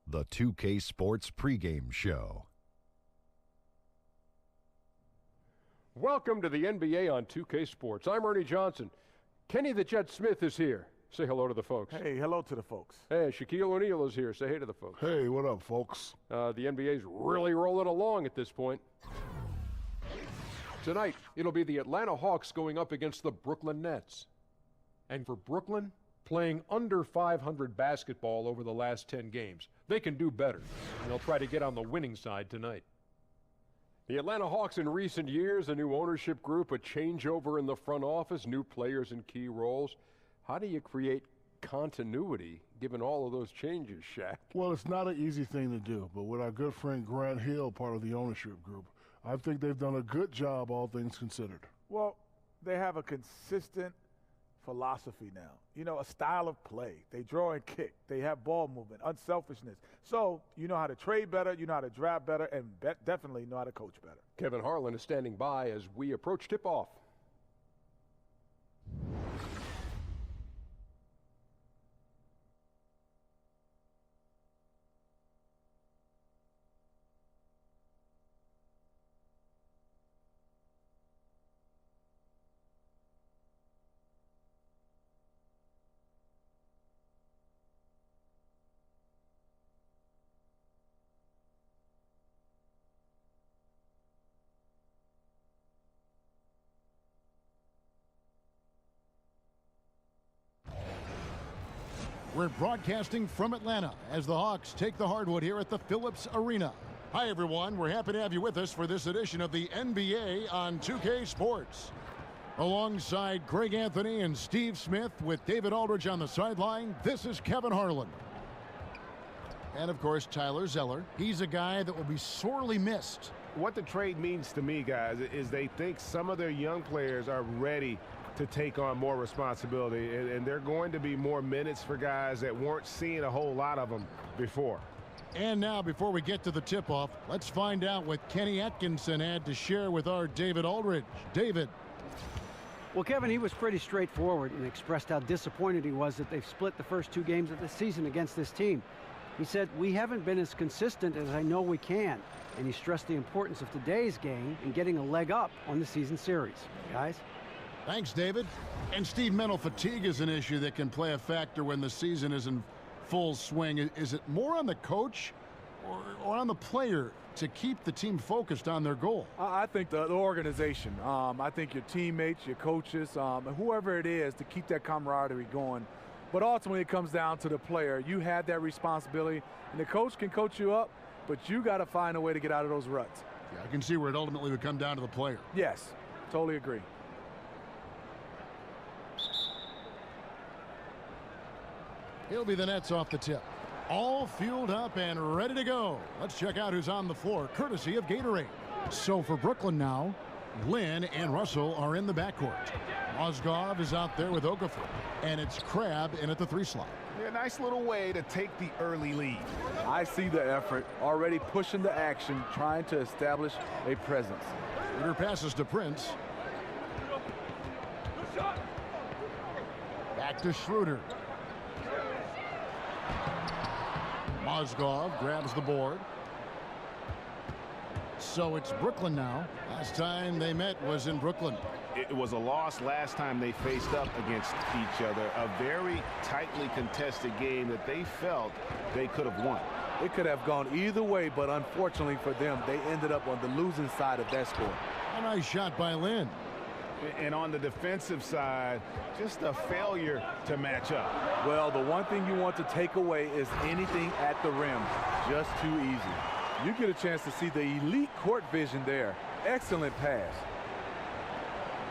the 2K Sports pregame show. Welcome to the NBA on 2K Sports. I'm Ernie Johnson. Kenny the Jet Smith is here. Say hello to the folks. Hey, hello to the folks. Hey, Shaquille O'Neal is here. Say hey to the folks. Hey, what up, folks? The NBA's really rolling along at this point. Tonight, it'll be the Atlanta Hawks going up against the Brooklyn Nets. And for Brooklyn, playing under 500 basketball over the last 10 games. They can do better, and they'll try to get on the winning side tonight. The Atlanta Hawks in recent years, a new ownership group, a changeover in the front office, new players in key roles. How do you create continuity given all of those changes, Shaq? Well, it's not an easy thing to do, but with our good friend Grant Hill, part of the ownership group, I think they've done a good job, all things considered. Well, they have a consistent philosophy now. You know, a style of play. They draw and kick. They have ball movement, unselfishness. So you know how to trade better, you know how to draft better, and definitely know how to coach better. Kevin Harlan is standing by as we approach tip-off. We're broadcasting from Atlanta as the Hawks take the hardwood here at the Phillips Arena. Hi, everyone. We're happy to have you with us for this edition of the NBA on 2K Sports. Alongside Greg Anthony and Steve Smith with David Aldridge on the sideline, this is Kevin Harlan. And, of course, Tyler Zeller. He's a guy that will be sorely missed. What the trade means to me, guys, is they think some of their young players are ready to take on more responsibility, and they're going to be more minutes for guys that weren't seeing a whole lot of them before. And now, before we get to the tip-off, let's find out what Kenny Atkinson had to share with our David Aldridge. David. Well, Kevin, he was pretty straightforward and expressed how disappointed he was that they've split the first two games of the season against this team. He said, "We haven't been as consistent as I know we can." And he stressed the importance of today's game and getting a leg up on the season series. Guys? Thanks, David. And Steve, mental fatigue is an issue that can play a factor when the season is in full swing. Is it more on the coach or on the player to keep the team focused on their goal? I think the organization. I think your teammates, your coaches, whoever it is, to keep that camaraderie going. But ultimately, it comes down to the player. You had that responsibility, and the coach can coach you up, but you got to find a way to get out of those ruts. Yeah, I can see where it ultimately would come down to the player. Yes, totally agree. He'll be the Nets off the tip. All fueled up and ready to go. Let's check out who's on the floor, courtesy of Gatorade. So for Brooklyn now, Lynn and Russell are in the backcourt. Mozgov is out there with Okafor, and it's Crabbe in at the 3 slot. Yeah, nice little way to take the early lead. I see the effort, already pushing the action, trying to establish a presence. Schroeder passes to Prince. Back to Schroeder. Mozgov grabs the board. So it's Brooklyn now. Last time they met was in Brooklyn. It was a loss last time they faced up against each other. A very tightly contested game that they felt they could have won. It could have gone either way, but unfortunately for them, they ended up on the losing side of that score. A nice shot by Lynn. And on the defensive side, just a failure to match up. Well, the one thing you want to take away is anything at the rim. Just too easy. You get a chance to see the elite court vision there. Excellent pass.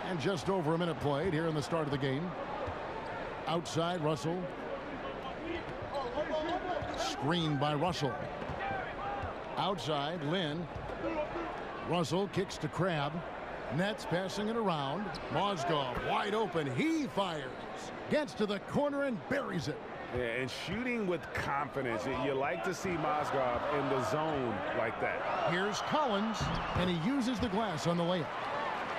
And just over a minute played here in the start of the game. Outside, Russell. Screened by Russell. Outside, Lynn. Russell kicks to Crabbe. Nets passing it around. Mozgov wide open. He fires. Gets to the corner and buries it. Yeah, and shooting with confidence. You like to see Mozgov in the zone like that. Here's Collins, and he uses the glass on the layup.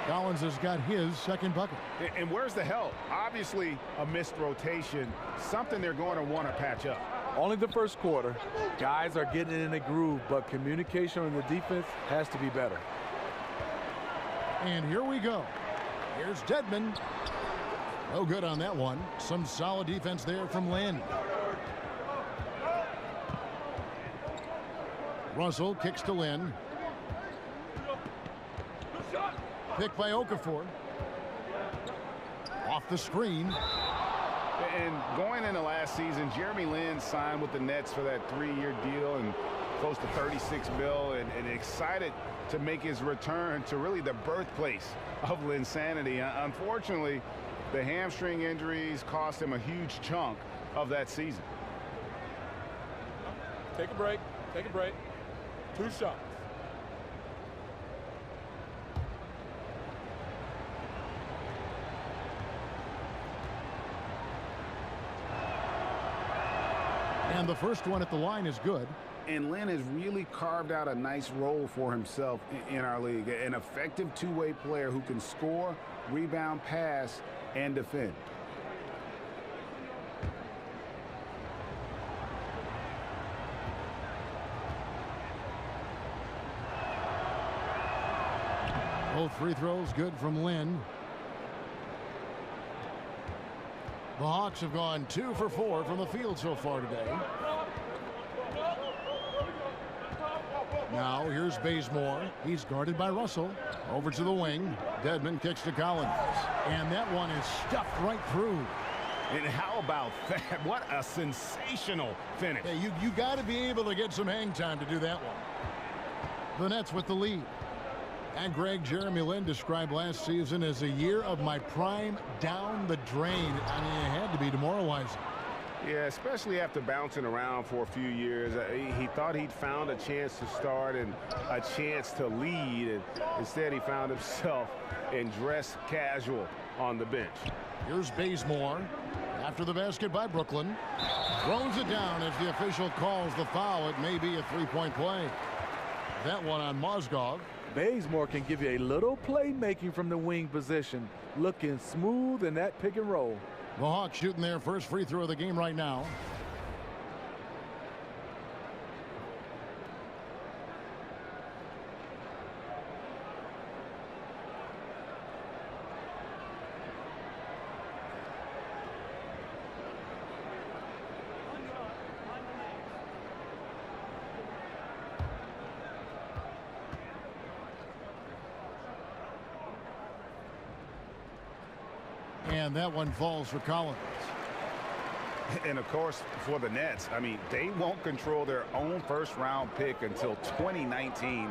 Collins has got his second bucket. And where's the help? Obviously, a missed rotation, something they're going to want to patch up. Only the first quarter. Guys are getting in a groove, but communication on the defense has to be better. And here we go. Here's Dedmon. No good on that one. Some solid defense there from Lynn. Russell kicks to Lynn. Picked by Okafor. Off the screen. And going into last season, Jeremy Lin signed with the Nets for that 3-year deal and close to $36 million, and excited to make his return to really the birthplace of Linsanity. Unfortunately, the hamstring injuries cost him a huge chunk of that season. Take a break. Take a break. 2 shots. And the first one at the line is good. And Lynn has really carved out a nice role for himself in our league. An effective two-way player who can score, rebound, pass, and defend. Both free throws good from Lynn. The Hawks have gone 2 for 4 from the field so far today. Now here's Bazemore. He's guarded by Russell. Over to the wing. Dedmon kicks to Collins. And that one is stuffed right through. And how about that? What a sensational finish. Hey, you got to be able to get some hang time to do that one. The Nets with the lead. And Greg, Jeremy Lin described last season as a year of my prime down the drain. I mean, it had to be demoralizing. Yeah, especially after bouncing around for a few years. He thought he'd found a chance to start and a chance to lead, and instead he found himself in dress casual on the bench. Here's Bazemore after the basket by Brooklyn. Throws it down as the official calls the foul. It may be a three-point play. That one on Mozgov. Bazemore can give you a little playmaking from the wing position. Looking smooth in that pick and roll. The Hawks shooting their first free throw of the game right now. And that one falls for Collins. And of course, for the Nets, I mean, they won't control their own first-round pick until 2019.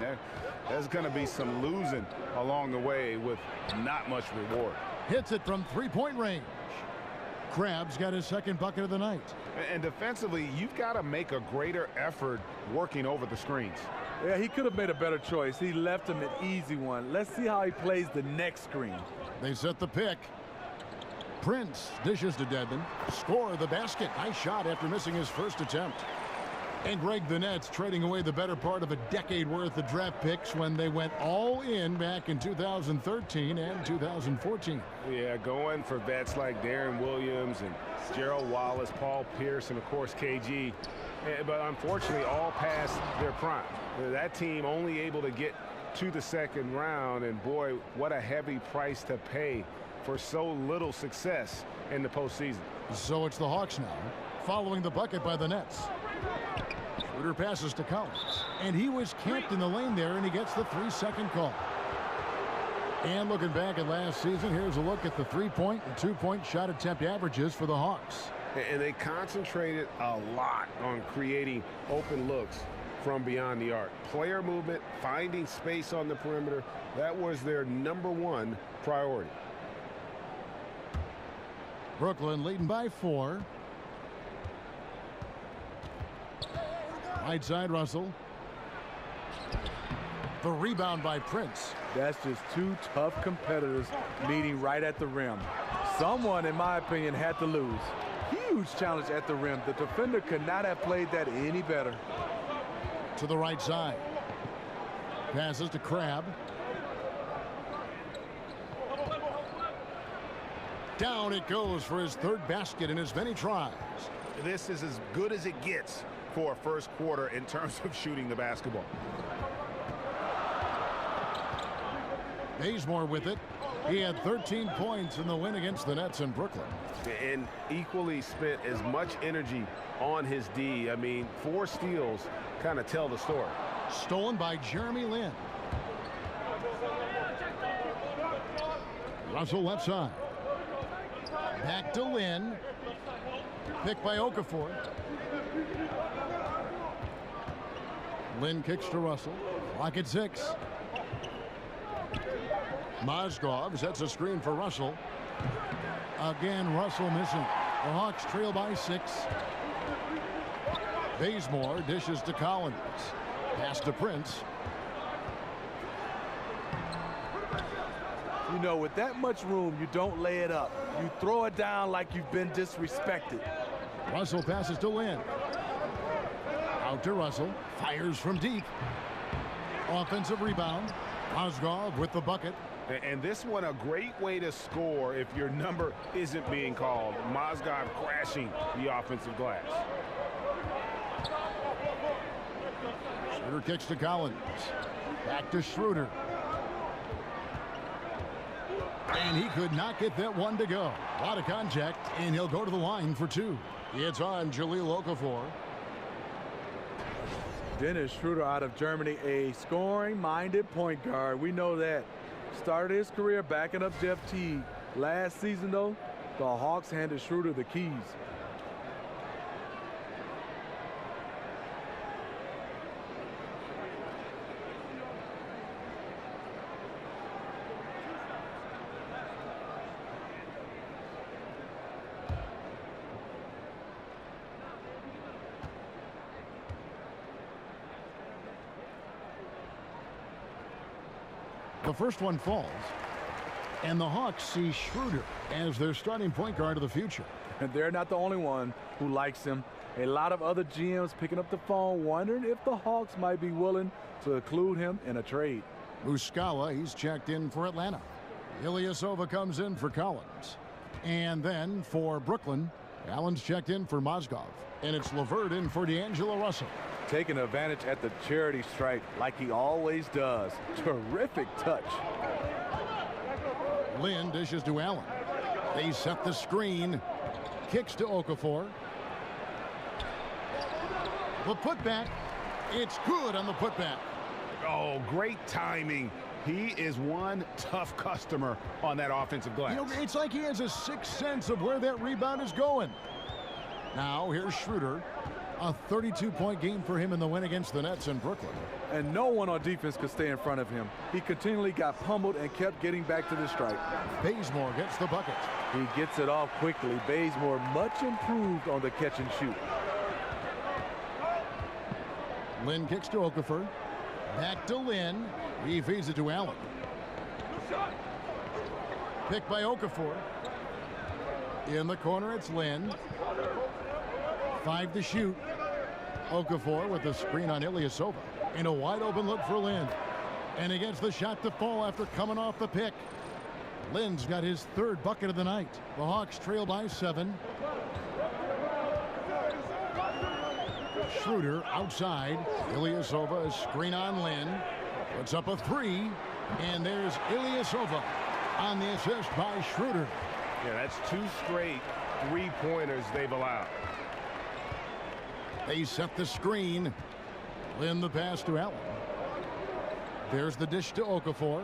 There's going to be some losing along the way with not much reward. Hits it from three-point range. Crabbe's got his second bucket of the night. And defensively, you've got to make a greater effort working over the screens. Yeah, he could have made a better choice. He left him an easy one. Let's see how he plays the next screen. They set the pick. Prince dishes to Dedmon. Score the basket. Nice shot after missing his first attempt. And Greg, the Nets trading away the better part of a decade worth of draft picks when they went all in back in 2013 and 2014. Yeah, going for vets like Darren Williams and Gerald Wallace, Paul Pierce, and of course KG. But unfortunately, all past their prime. That team only able to get to the second round, and boy, what a heavy price to pay for so little success in the postseason. So it's the Hawks now, following the bucket by the Nets. Schroeder passes to Collins, and he was camped in the lane there, and he gets the 3-second call. And looking back at last season, here's a look at the 3-point and 2-point shot attempt averages for the Hawks. And they concentrated a lot on creating open looks from beyond the arc. Player movement, finding space on the perimeter, that was their #1 priority. Brooklyn leading by 4. Right side, Russell. The rebound by Prince. That's just 2 tough competitors meeting right at the rim. Someone, in my opinion, had to lose. Huge challenge at the rim. The defender could not have played that any better. To the right side. Passes to Crabbe. Down it goes for his 3rd basket in as many tries. This is as good as it gets for a first quarter in terms of shooting the basketball. Bazemore with it. He had 13 points in the win against the Nets in Brooklyn. And equally spent as much energy on his D. I mean, 4 steals kind of tell the story. Stolen by Jeremy Lin. Russell left side. Back to Lin. Picked by Okafor. Lin kicks to Russell. Clock at 6. Mozgov sets a screen for Russell. Again, Russell missing. The Hawks trail by 6. Bazemore dishes to Collins. Pass to Prince. You know, with that much room, you don't lay it up. You throw it down like you've been disrespected. Russell passes to Lin. Out to Russell. Fires from deep. Offensive rebound. Mozgov with the bucket. And this one a great way to score if your number isn't being called. Mozgov crashing the offensive glass. Schroeder kicks to Collins. Back to Schroeder. And he could not get that one to go. A lot of contact, and he'll go to the line for 2. It's on Jahlil Okafor. Dennis Schroeder out of Germany, a scoring-minded point guard. We know that. Started his career backing up Jeff Teague. Last season, though, the Hawks handed Schroeder the keys. The first one falls, and the Hawks see Schroeder as their starting point guard of the future. And they're not the only one who likes him. A lot of other GMs picking up the phone wondering if the Hawks might be willing to include him in a trade. Muscala, he's checked in for Atlanta. Ilyasova comes in for Collins. And then for Brooklyn, Allen's checked in for Mozgov. And it's LeVert in for D'Angelo Russell. Taking advantage at the charity stripe like he always does. Terrific touch. Lin dishes to Allen. They set the screen. Kicks to Okafor. The putback. It's good on the putback. Oh, great timing. He is one tough customer on that offensive glass. You know, it's like he has a sixth sense of where that rebound is going. Now, here's Schroeder. A 32-point game for him in the win against the Nets in Brooklyn. And no one on defense could stay in front of him. He continually got pummeled and kept getting back to the stripe. Bazemore gets the bucket. He gets it off quickly. Bazemore much improved on the catch and shoot. Lin kicks to Okafor. Back to Lin. He feeds it to Allen. Picked by Okafor. In the corner, it's Lin. 5 to shoot. Okafor with the screen on Ilyasova. And a wide open look for Lin. And he gets the shot to fall after coming off the pick. Lin's got his 3rd bucket of the night. The Hawks trail by 7. Schroeder outside. Ilyasova, a screen on Lin. Puts up a 3. And there's Ilyasova on the assist by Schroeder. Yeah, that's 2 straight 3-pointers they've allowed. They set the screen. Lin the pass to Allen. There's the dish to Okafor.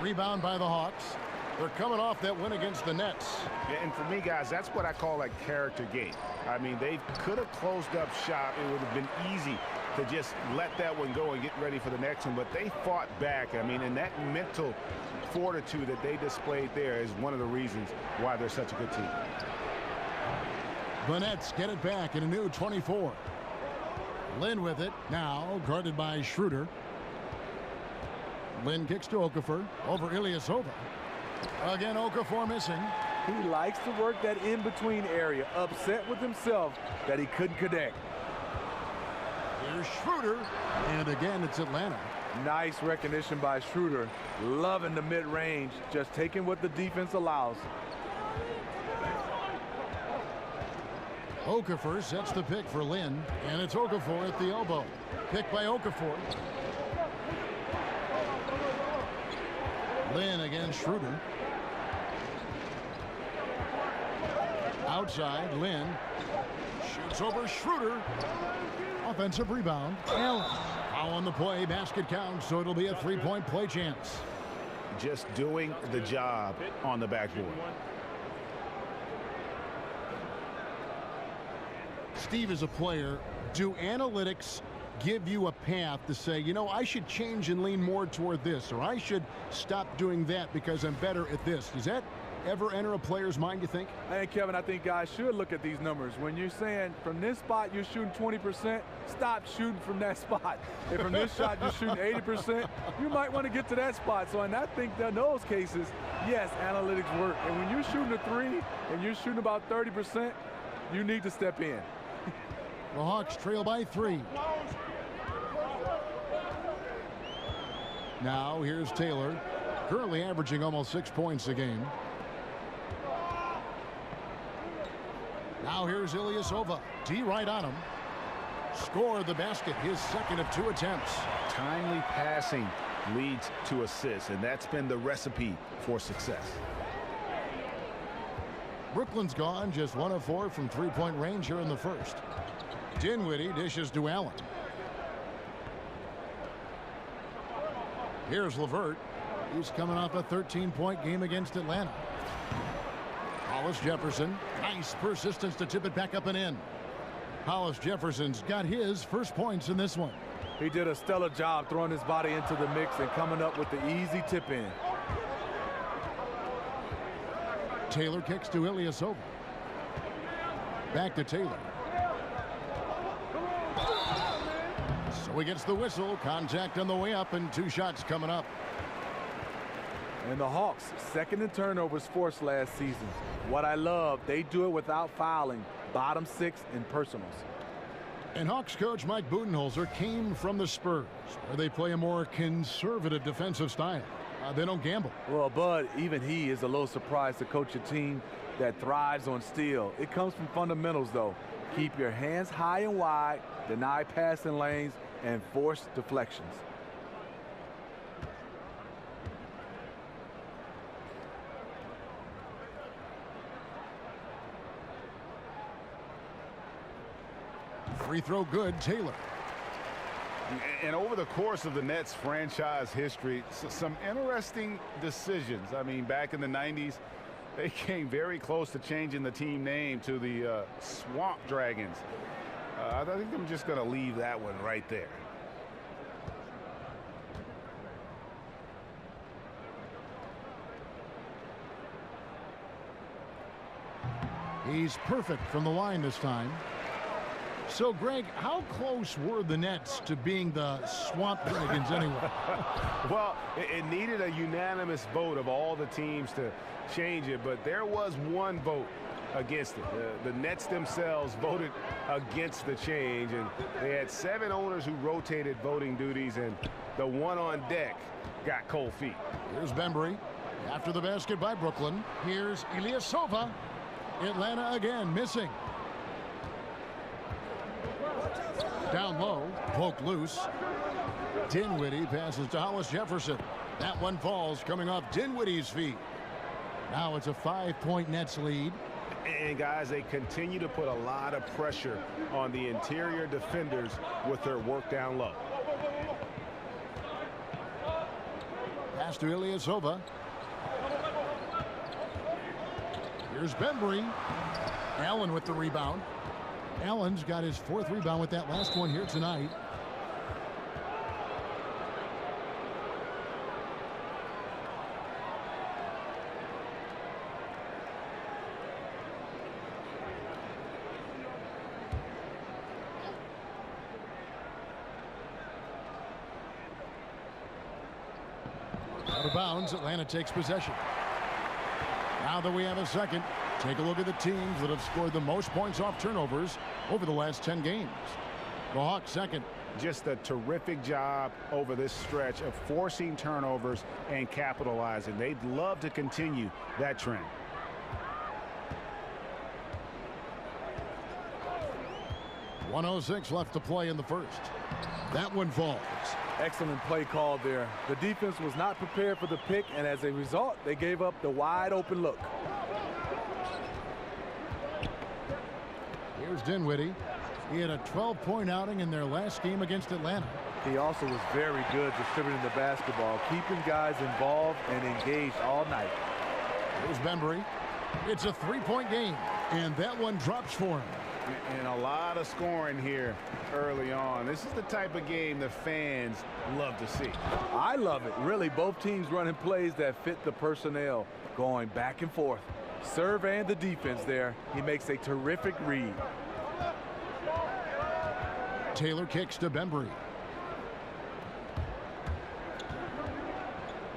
Rebound by the Hawks. They're coming off that win against the Nets. Yeah, and for me, guys, that's what I call a character game. I mean, they could have closed up shop. It would have been easy to just let that one go and get ready for the next one. But they fought back. I mean, and that mental fortitude that they displayed there is one of the reasons why they're such a good team. The Nets get it back in a new 24. Lin with it, now guarded by Schroeder. Lin kicks to Okafor, over Ilyasova. Again, Okafor missing. He likes to work that in-between area, upset with himself that he couldn't connect. Here's Schroeder, and again, it's Atlanta. Nice recognition by Schroeder. Loving the mid-range, just taking what the defense allows. Okafor sets the pick for Lynn, and it's Okafor at the elbow. Pick by Okafor. Lynn against Schroeder. Outside, Lynn shoots over Schroeder. Offensive rebound. Allen. Foul on the play. Basket counts, so it'll be a three-point play chance. Just doing the job on the backboard. Steve, as a player, do analytics give you a path to say, you know, I should change and lean more toward this, or I should stop doing that because I'm better at this? Does that ever enter a player's mind, you think? Hey, Kevin, I think guys should look at these numbers. When you're saying from this spot you're shooting 20%, stop shooting from that spot. If from this shot you're shooting 80%, you might want to get to that spot. So, and I think that in those cases, yes, analytics work. And when you're shooting a three and you're shooting about 30%, you need to step in. The Hawks trail by 3. Now here's Taylor, currently averaging almost 6 points a game. Now here's Ilyasova. D right on him. Scored the basket, his second of 2 attempts. Timely passing leads to assists, and that's been the recipe for success. Brooklyn's gone, just 1 of 4 from three-point range here in the first. Dinwiddie dishes to Allen. Here's LeVert. He's coming off a 13-point game against Atlanta. Hollis Jefferson. Nice persistence to tip it back up and in. Hollis Jefferson's got his first points in this one. He did a stellar job throwing his body into the mix and coming up with the easy tip in. Taylor kicks to Ilyasova. Back to Taylor. So he gets the whistle. Contact on the way up and 2 shots coming up. And the Hawks, second in turnovers forced last season. What I love, they do it without fouling. Bottom 6 in personals. And Hawks coach Mike Budenholzer came from the Spurs, where they play a more conservative defensive style. They don't gamble. Well, Bud, even he is a little surprised to coach a team that thrives on steal. It comes from fundamentals, though. Keep your hands high and wide, deny passing lanes, and force deflections. Free throw good, Taylor. And over the course of the Nets franchise history, some interesting decisions. I mean, back in the 90s, they came very close to changing the team name to the Swamp Dragons. I think I'm just going to leave that one right there. He's perfect from the line this time. So, Greg, how close were the Nets to being the Swamp Dragons anyway? Well, it needed a unanimous vote of all the teams to change it, but there was one vote against it. The Nets themselves voted against the change, and they had 7 owners who rotated voting duties, and the one on deck got cold feet. Here's Bembry after the basket by Brooklyn. Here's Ilyasova. Atlanta again missing. Down low, poked loose. Dinwiddie passes to Hollis Jefferson. That one falls, coming off Dinwiddie's feet. Now it's a 5-point Nets lead. And guys, they continue to put a lot of pressure on the interior defenders with their work down low. Pass to Ilyasova. Here's Bembry. Allen with the rebound. Allen's got his 4th rebound with that last one here tonight. Out of bounds, Atlanta takes possession. Now that we have a second, take a look at the teams that have scored the most points off turnovers over the last 10 games. The Hawks second. Just a terrific job over this stretch of forcing turnovers and capitalizing. They'd love to continue that trend. 1:06 left to play in the first. That one falls. Excellent play call there. The defense was not prepared for the pick, and as a result, they gave up the wide open look. Here's Dinwiddie. He had a 12-point outing in their last game against Atlanta. He also was very good distributing the basketball, keeping guys involved and engaged all night. Here's Bembry. It's a 3-point game, and that one drops for him. And a lot of scoring here early on. This is the type of game the fans love to see. I love it. Really, both teams running plays that fit the personnel, going back and forth. Serve and the defense there. He makes a terrific read. Taylor kicks to Bembry.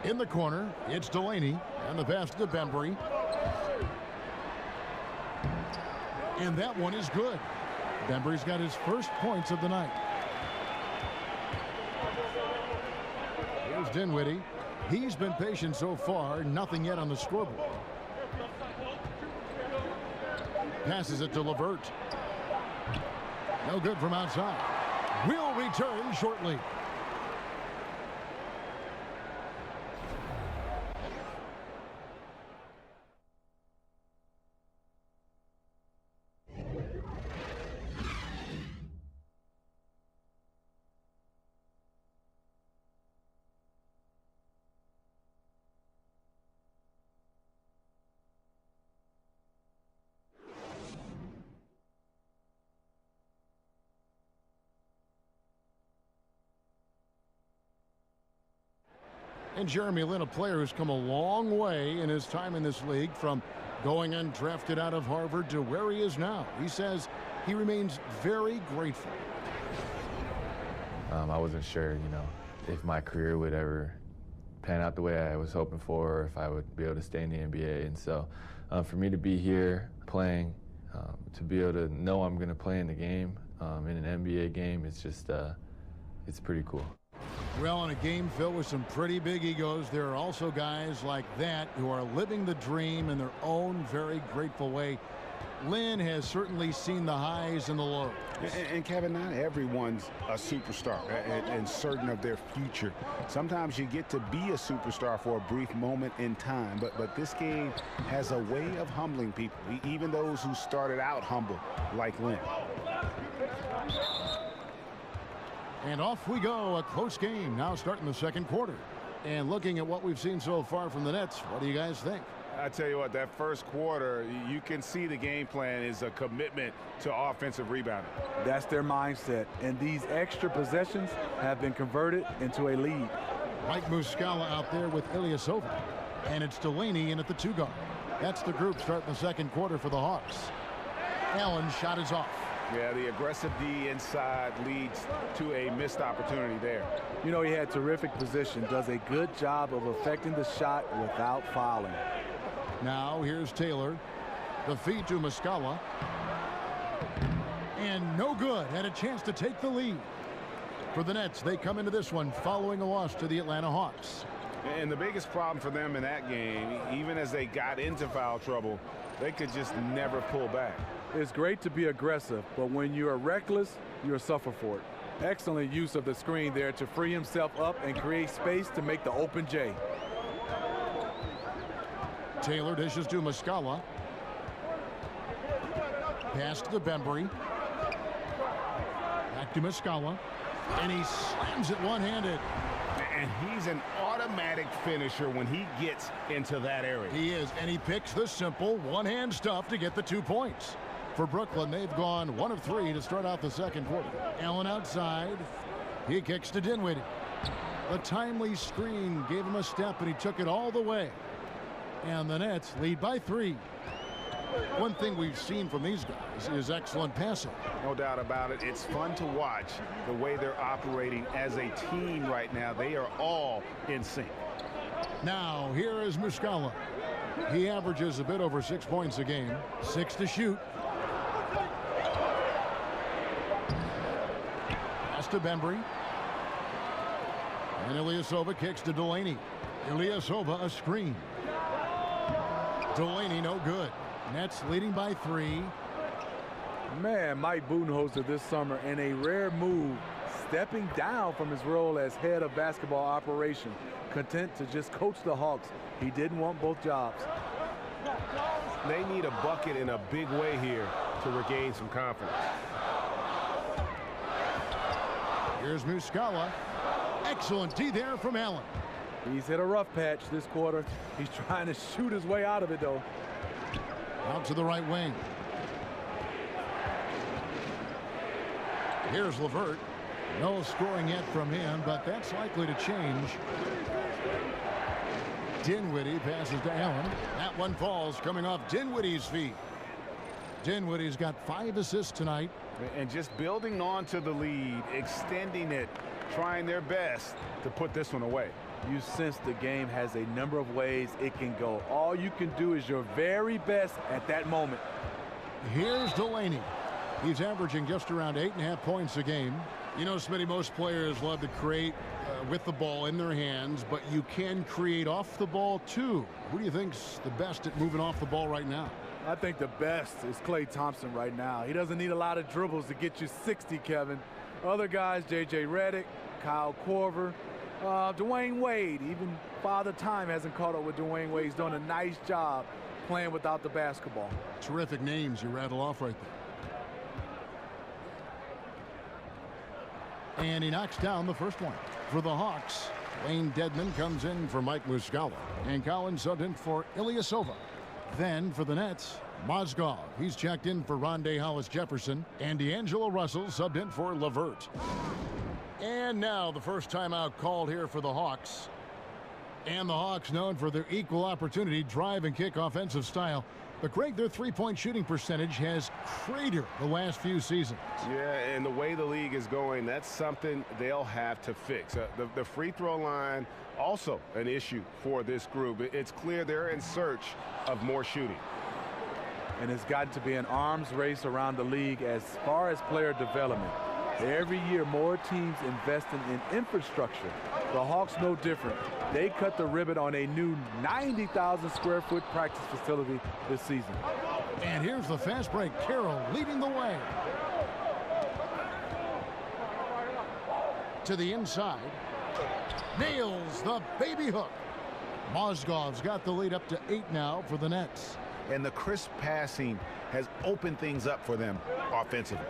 In the corner, it's Delaney, and the pass to Bembry. And that one is good. Bembry's got his first points of the night. Here's Dinwiddie. He's been patient so far, nothing yet on the scoreboard. Passes it to LeVert. No good from outside. Will return shortly. And Jeremy Lin, a player who's come a long way in his time in this league, from going undrafted out of Harvard to where he is now. He says he remains very grateful. I wasn't sure, if my career would ever pan out the way I was hoping for, or if I would be able to stay in the NBA. And so for me to be here playing, to be able to know I'm going to play in the game, in an NBA game, it's just, it's pretty cool. Well, in a game filled with some pretty big egos, there are also guys like that who are living the dream in their own very grateful way. Lin has certainly seen the highs and the lows. And Kevin, not everyone's a superstar and certain of their future. Sometimes you get to be a superstar for a brief moment in time, but this game has a way of humbling people, even those who started out humble, like Lin. And off we go, a close game now starting the second quarter. And looking at what we've seen so far from the Nets, what do you guys think? I tell you what, that first quarter, you can see the game plan is a commitment to offensive rebounding. That's their mindset, and these extra possessions have been converted into a lead. Mike Muscala out there with Ilyasova, and it's Delaney in at the 2 guard. That's the group starting the second quarter for the Hawks. Allen's shot is off. Yeah, the aggressive D inside leads to a missed opportunity there. He had terrific position, does a good job of affecting the shot without fouling. Now here's Taylor. The feed to Muscala. And no good. Had a chance to take the lead. For the Nets, they come into this one following a loss to the Atlanta Hawks. And the biggest problem for them in that game, even as they got into foul trouble, they could just never pull back. It's great to be aggressive, but when you are reckless, you'll suffer for it. Excellent use of the screen there to free himself up and create space to make the open J. Taylor dishes to Muscala. Pass to Bembry. Back to Muscala. And he slams it one-handed. And he's an automatic finisher when he gets into that area. He is, and he picks the simple one-hand stuff to get the 2 points. For Brooklyn, they've gone 1 of 3 to start out the second quarter. Allen outside. He kicks to Dinwiddie. The timely screen gave him a step, and he took it all the way. And the Nets lead by 3. One thing we've seen from these guys is excellent passing. No doubt about it. It's fun to watch the way they're operating as a team right now. They are all in sync. Now, here is Muscala. He averages a bit over 6 points a game. 6 to shoot. Pass to Bembry. And Ilyasova kicks to Delaney. Ilyasova a screen. Delaney no good. Nets leading by 3. Man, Mike Budenholzer this summer in a rare move, stepping down from his role as head of basketball operation, content to just coach the Hawks. He didn't want both jobs. They need a bucket in a big way here to regain some confidence. Here's Muscala. Excellent D there from Allen. He's hit a rough patch this quarter. He's trying to shoot his way out of it, though. Out to the right wing. Here's LeVert. No scoring yet from him, but that's likely to change. Dinwiddie passes to Allen. That one falls coming off Dinwiddie's feet. Dinwiddie's got 5 assists tonight. And just building on to the lead, extending it, trying their best to put this one away. You sense the game has a number of ways it can go. All you can do is your very best at that moment. Here's Delaney. He's averaging just around 8.5 points a game. You know, Smitty, most players love to create with the ball in their hands, but you can create off the ball too. Who do you think's the best at moving off the ball right now? I think the best is Klay Thompson right now. He doesn't need a lot of dribbles to get you 60, Kevin. Other guys, J.J. Redick, Kyle Korver, Dwayne Wade, even Father Time hasn't caught up with Dwayne Wade. He's doing a nice job playing without the basketball. Terrific names you rattle off right there. And he knocks down the first one. For the Hawks, Wayne Dedman comes in for Mike Muscala. And Collins subbed in for Ilyasova. Then for the Nets, Mozgov. He's checked in for Rondé Hollis-Jefferson. And D'Angelo Russell subbed in for LeVert. And now the first timeout called here for the Hawks. And the Hawks known for their equal opportunity drive and kick offensive style. But Greg, their three-point shooting percentage has cratered the last few seasons. Yeah, and the way the league is going, that's something they'll have to fix. The free throw line, also an issue for this group. It's clear they're in search of more shooting. And it's gotten to be an arms race around the league as far as player development. Every year, more teams investing in infrastructure. The Hawks no different. They cut the ribbon on a new 90,000 square foot practice facility this season. And here's the fast break. Carroll leading the way. To the inside. Nails the baby hook. Mozgov's got the lead up to 8 now for the Nets. And the crisp passing has opened things up for them offensively.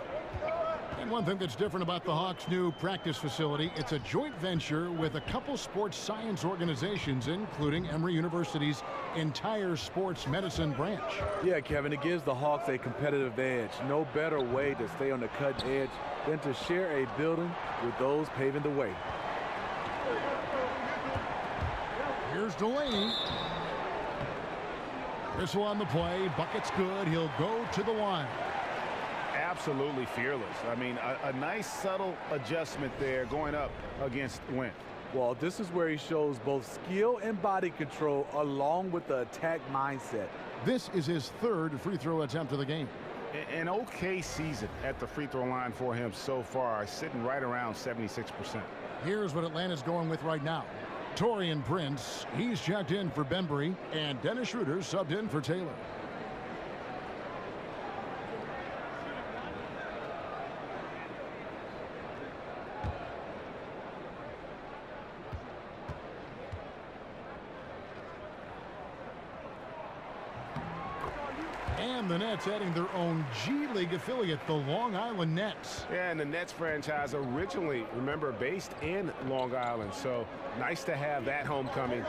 And one thing that's different about the Hawks' new practice facility, it's a joint venture with a couple sports science organizations, including Emory University's entire sports medicine branch. Yeah, Kevin, it gives the Hawks a competitive edge. No better way to stay on the cutting edge than to share a building with those paving the way. Here's Delaney. Whistle on the play. Bucket's good. He'll go to the line. Absolutely fearless. I mean, a nice subtle adjustment there going up against Wentz. Well, this is where he shows both skill and body control along with the attack mindset. This is his 3rd free throw attempt of the game. An okay season at the free throw line for him so far, sitting right around 76%. Here's what Atlanta's going with right now. Torian Prince, he's checked in for Bembry, and Dennis Schroeder subbed in for Taylor. And the Nets adding their own G League affiliate, the Long Island Nets. Yeah, and the Nets franchise originally, remember, based in Long Island. So nice to have that homecoming.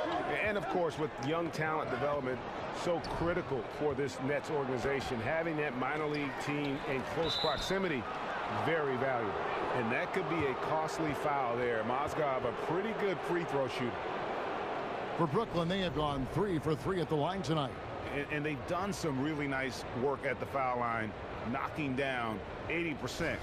And, of course, with young talent development, so critical for this Nets organization. Having that minor league team in close proximity, very valuable. And that could be a costly foul there. Mozgov, a pretty good free throw shooter. For Brooklyn, they have gone 3 for 3 at the line tonight. And they've done some really nice work at the foul line, knocking down 80%.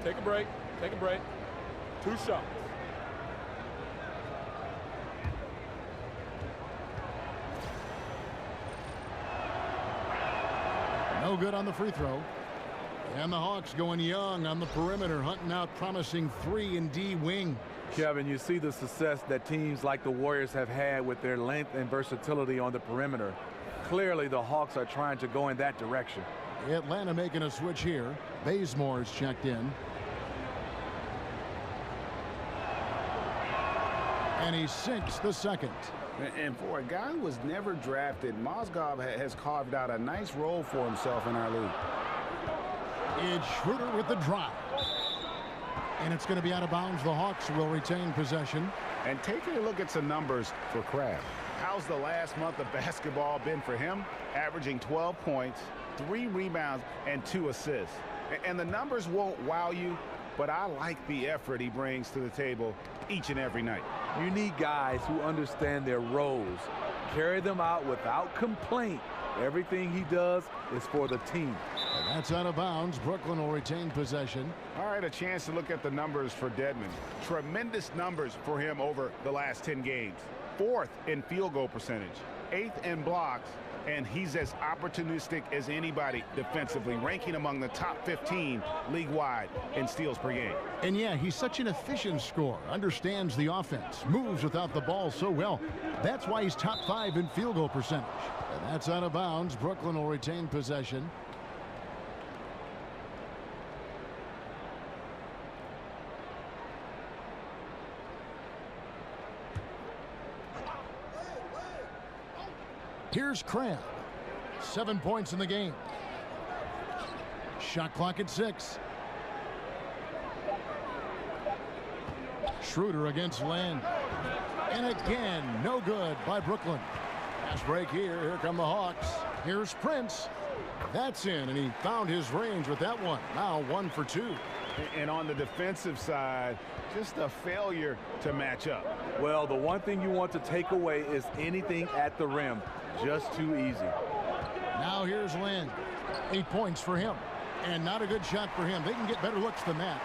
Take a break. Take a break. 2 shots. No good on the free throw. And the Hawks going young on the perimeter, hunting out promising 3-and-D wing. Kevin, you see the success that teams like the Warriors have had with their length and versatility on the perimeter. Clearly, the Hawks are trying to go in that direction. Atlanta making a switch here. Bazemore's checked in. And he sinks the second. And for a guy who was never drafted, Mozgov has carved out a nice role for himself in our league. It's Schroeder with the drive. And it's going to be out of bounds. The Hawks will retain possession. And taking a look at some numbers for Crabbe. How's the last month of basketball been for him? Averaging 12 points, 3 rebounds, and 2 assists. And the numbers won't wow you, but I like the effort he brings to the table each and every night. You need guys who understand their roles, carry them out without complaint. Everything he does is for the team. And that's out of bounds. Brooklyn will retain possession. All right, a chance to look at the numbers for Dedmon. Tremendous numbers for him over the last 10 games. 4th in field goal percentage, 8th in blocks, and he's as opportunistic as anybody defensively, ranking among the top 15 league-wide in steals per game. And yeah, he's such an efficient scorer, understands the offense, moves without the ball so well. That's why he's top 5 in field goal percentage. And that's out of bounds. Brooklyn will retain possession. Here's Crabbe. 7 points in the game. Shot clock at 6. Schroeder against Land. And again, no good by Brooklyn. Fast break here. Here come the Hawks. Here's Prince. That's in, and he found his range with that one. Now 1 for 2. And on the defensive side, just a failure to match up. Well, the one thing you want to take away is anything at the rim. Just too easy. Now here's Lynn. 8 points for him. And not a good shot for him. They can get better looks than that.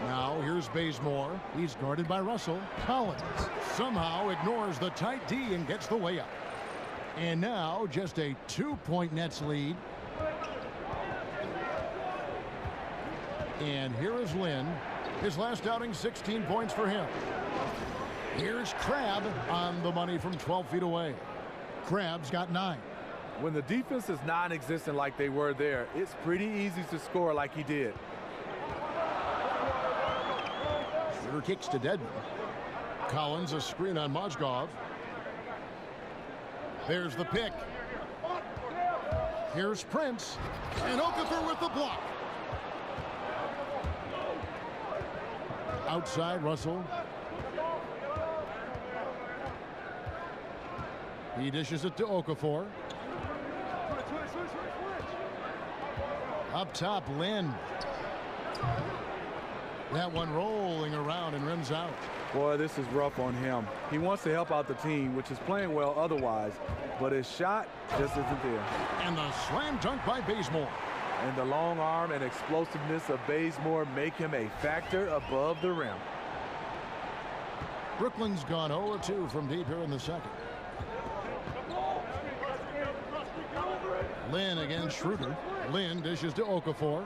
Now here's Bazemore. He's guarded by Russell. Collins somehow ignores the tight D and gets the layup. And now just a 2-point Nets lead. And here is Lynn. His last outing, 16 points for him. Here's Crabbe on the money from 12 feet away. Crabbe's got 9. When the defense is non-existent like they were there, it's pretty easy to score like he did. Schroeder kicks to Dedmon. Collins, a screen on Mozgov. There's the pick. Here's Prince. And Okafor with the block. Outside, Russell. He dishes it to Okafor. Up top, Lynn. That one rolling around and rims out. Boy, this is rough on him. He wants to help out the team, which is playing well otherwise, but his shot just isn't there. And the slam dunk by Bazemore. And the long arm and explosiveness of Bazemore make him a factor above the rim. Brooklyn's gone 0-2 from deep here in the second. Lynn against Schroeder. Lynn dishes to Okafor.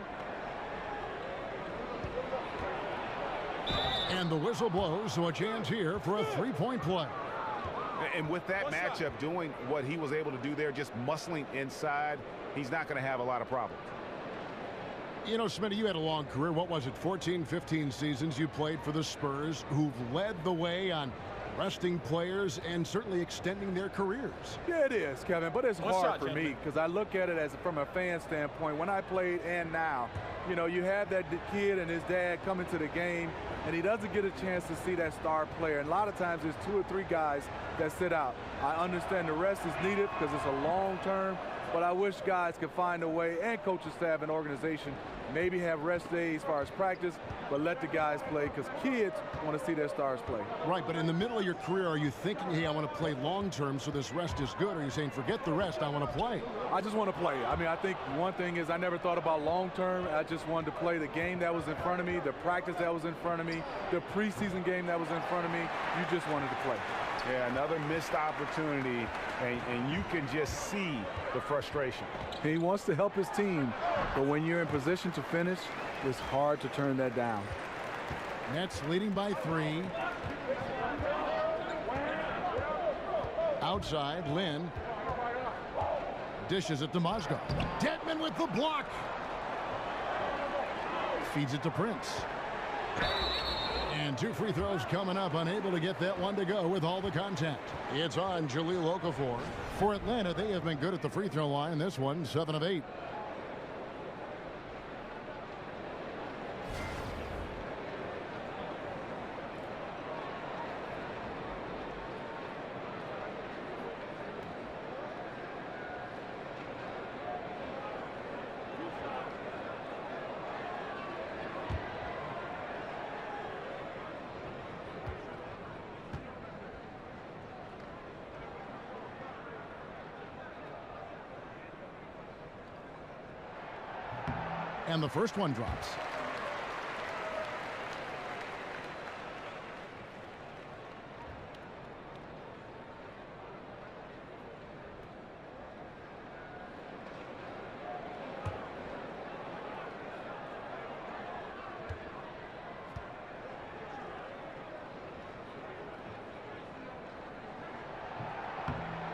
And the whistle blows, so a chance here for a 3-point play. And with that matchup, doing what he was able to do there, just muscling inside, he's not going to have a lot of problems. You know, Smitty, you had a long career. What was it, 14, 15 seasons you played for the Spurs, who've led the way on resting players and certainly extending their careers. Yeah, it is, Kevin, but it's hard for me because I look at it as from a fan standpoint. When I played and now, you know, you have that kid and his dad coming to the game, and he doesn't get a chance to see that star player. And a lot of times there's 2 or 3 guys that sit out. I understand the rest is needed because it's a long term, but I wish guys could find a way, and coaching staff and organization, maybe have rest days as far as practice, but let the guys play because kids want to see their stars play. Right, but in the middle of your career, are you thinking, hey, I want to play long term so this rest is good? Or are you saying, forget the rest, I want to play? I just want to play. I mean, I think one thing is I never thought about long term. I just wanted to play the game that was in front of me, the practice that was in front of me, the preseason game that was in front of me. You just wanted to play. Yeah, another missed opportunity, and you can just see the frustration. He wants to help his team, but when you're in position to finish, it's hard to turn that down. Nets leading by 3. Outside, Lynn dishes it to Mozgov. Dedmon with the block. Feeds it to Prince. And 2 free throws coming up, unable to get that one to go with all the contact. It's on Jahlil Okafor. For Atlanta, they have been good at the free throw line. This one, 7 of 8. And the first one drops.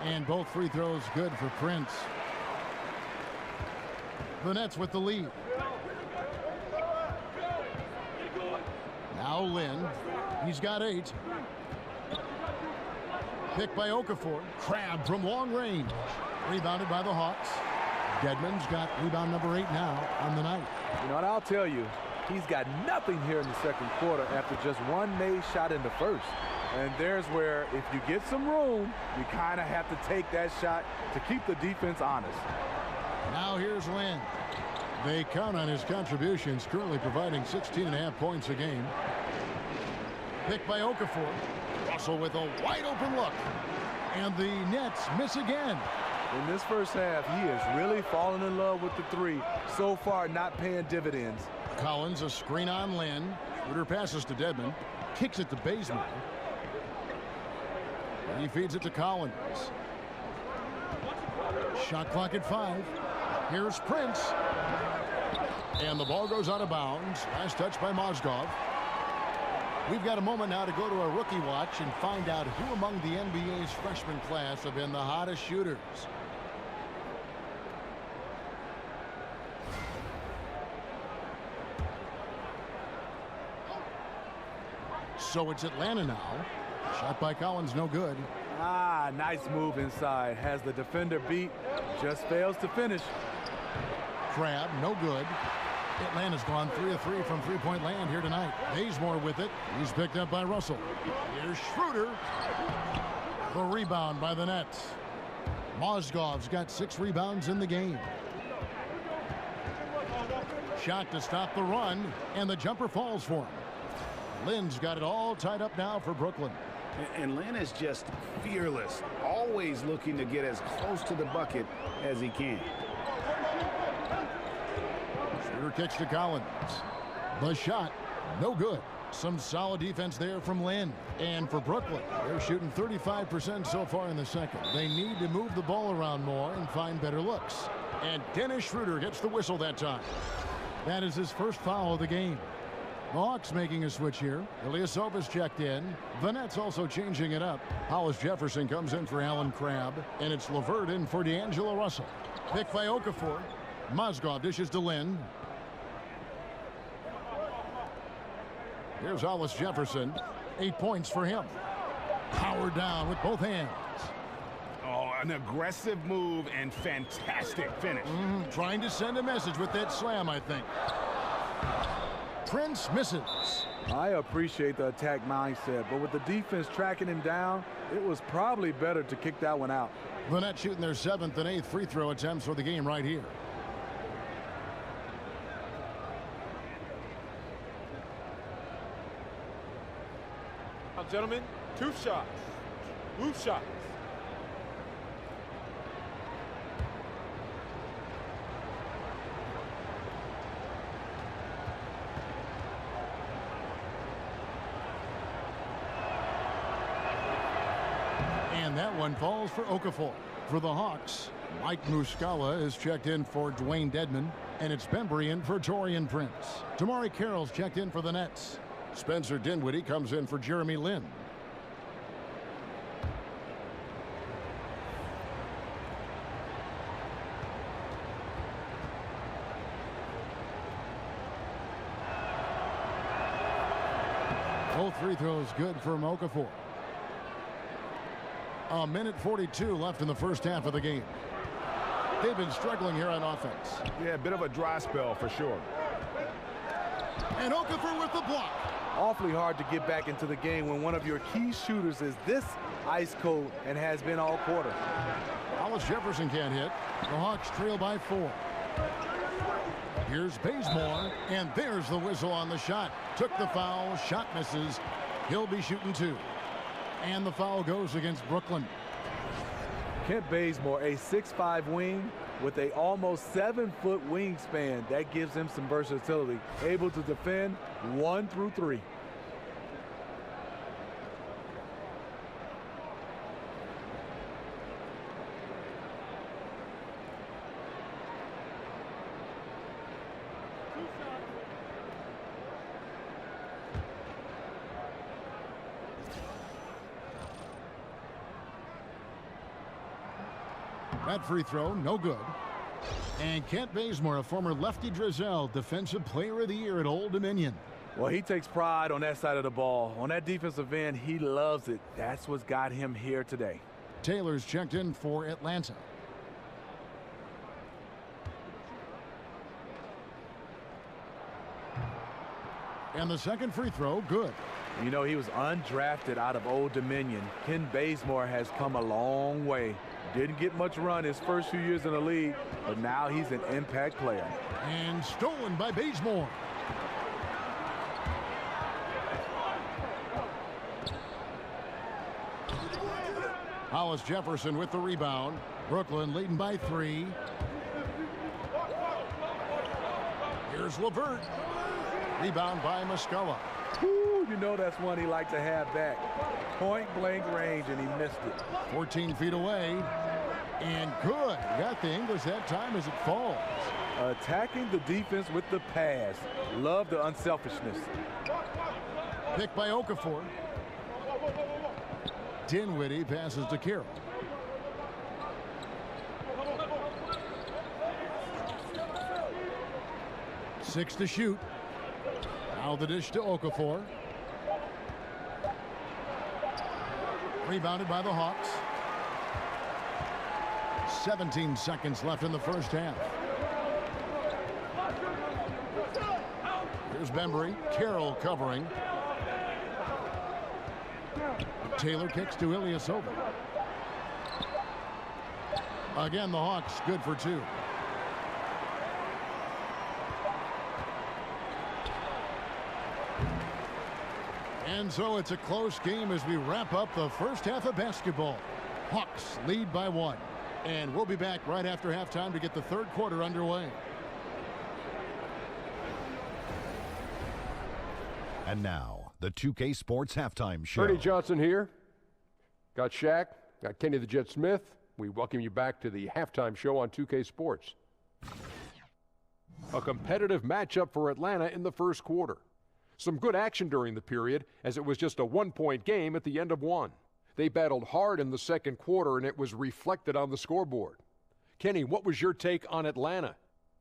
And both free throws good for Prince. The Nets with the lead. Now Lynn. He's got 8. Picked by Okafor. Crab from long range. Rebounded by the Hawks. Dedmon's got rebound number 8 now on the night. You know what, I'll tell you, he's got nothing here in the second quarter after just one made shot in the first. And there's where if you get some room, you kind of have to take that shot to keep the defense honest. Now here's Lynn. They count on his contributions, currently providing 16.5 points a game. Picked by Okafor. Russell with a wide open look. And the Nets miss again. In this first half, he has really fallen in love with the 3. So far, not paying dividends. Collins, a screen on Lynn. Schroeder passes to Dedmon. Kicks it to Bazemore. He feeds it to Collins. Shot clock at 5. Here's Prince. And the ball goes out of bounds. Last touch by Mozgov. We've got a moment now to go to a rookie watch and find out who among the NBA's freshman class have been the hottest shooters. So it's Atlanta now. Shot by Collins, no good. Nice move inside. Has the defender beat. Just fails to finish. Crab, no good. Atlanta's gone 3 of 3 from three-point land here tonight. Bazemore with it. He's picked up by Russell. Here's Schroeder. The rebound by the Nets. Mozgov's got 6 rebounds in the game. Shot to stop the run, and the jumper falls for him. Lynn's got it all tied up now for Brooklyn. And Lynn is just fearless, always looking to get as close to the bucket as he can. Schroeder kicks to Collins. The shot, no good. Some solid defense there from Lynn. And for Brooklyn, they're shooting 35% so far in the second. They need to move the ball around more and find better looks. And Dennis Schroeder gets the whistle that time. That is his first foul of the game. The Hawks making a switch here. Ilyasova's checked in. The Nets also changing it up. Hollis Jefferson comes in for Allen Crabbe. And it's LeVert in for D'Angelo Russell. Picked by Okafor. Mozgov dishes to Lynn. Here's Hollis Jefferson. 8 points for him. Powered down with both hands. Oh, an aggressive move and fantastic finish. Trying to send a message with that slam, I think. Prince misses. I appreciate the attack mindset, but with the defense tracking him down, it was probably better to kick that one out. The Nets shooting their 7th and 8th free throw attempts for the game right here. Now, gentlemen, 2 shots. Move shots. And that one falls for Okafor. For the Hawks, Mike Muscala is checked in for Dwayne Dedman, and it's Bembry in for Torian Prince. Tamari Carroll's checked in for the Nets. Spencer Dinwiddie comes in for Jeremy Lin. Both free throws good for Okafor. A minute 42 left in the first half of the game. They've been struggling here on offense. Yeah, a bit of a dry spell for sure. And Okafor with the block. Awfully hard to get back into the game when one of your key shooters is this ice cold and has been all quarter. Hollis Jefferson can't hit. The Hawks trail by 4. Here's Bazemore, and there's the whistle on the shot. Took the foul, shot misses. He'll be shooting 2. And the foul goes against Brooklyn. Kent Bazemore, a 6'5" wing with a almost 7-foot wingspan. That gives him some versatility. Able to defend 1 through 3. That free throw, no good. And Kent Bazemore, a former lefty Drizzell, Defensive Player of the Year at Old Dominion. Well, he takes pride on that side of the ball. On that defensive end, he loves it. That's what's got him here today. Taylor's checked in for Atlanta. And the second free throw, good. You know, he was undrafted out of Old Dominion. Ken Bazemore has come a long way. Didn't get much run his first few years in the league, but now he's an impact player. And stolen by Bazemore. Hollis Jefferson with the rebound. Brooklyn leading by 3. Here's LeVert. Rebound by Muscala. Ooh, you know that's one he liked to have back. Point blank range, and he missed it. 14 feet away. And good. Got the English that time as it falls. Attacking the defense with the pass. Love the unselfishness. Picked by Okafor. Dinwiddie passes to Carroll. Six to shoot. Now the dish to Okafor. Rebounded by the Hawks. 17 seconds left in the first half. Here's Bembry. Carroll covering. Taylor kicks to Ilyasova. Again, the Hawks good for 2. And so it's a close game as we wrap up the first half of basketball. Hawks lead by 1. And we'll be back right after halftime to get the third quarter underway. And now, the 2K Sports Halftime Show. Ernie Johnson here. Got Shaq, got Kenny the Jet Smith. We welcome you back to the halftime show on 2K Sports. A competitive matchup for Atlanta in the first quarter. Some good action during the period, as it was just a 1-point game at the end of 1. They battled hard in the second quarter, and it was reflected on the scoreboard. Kenny, what was your take on Atlanta?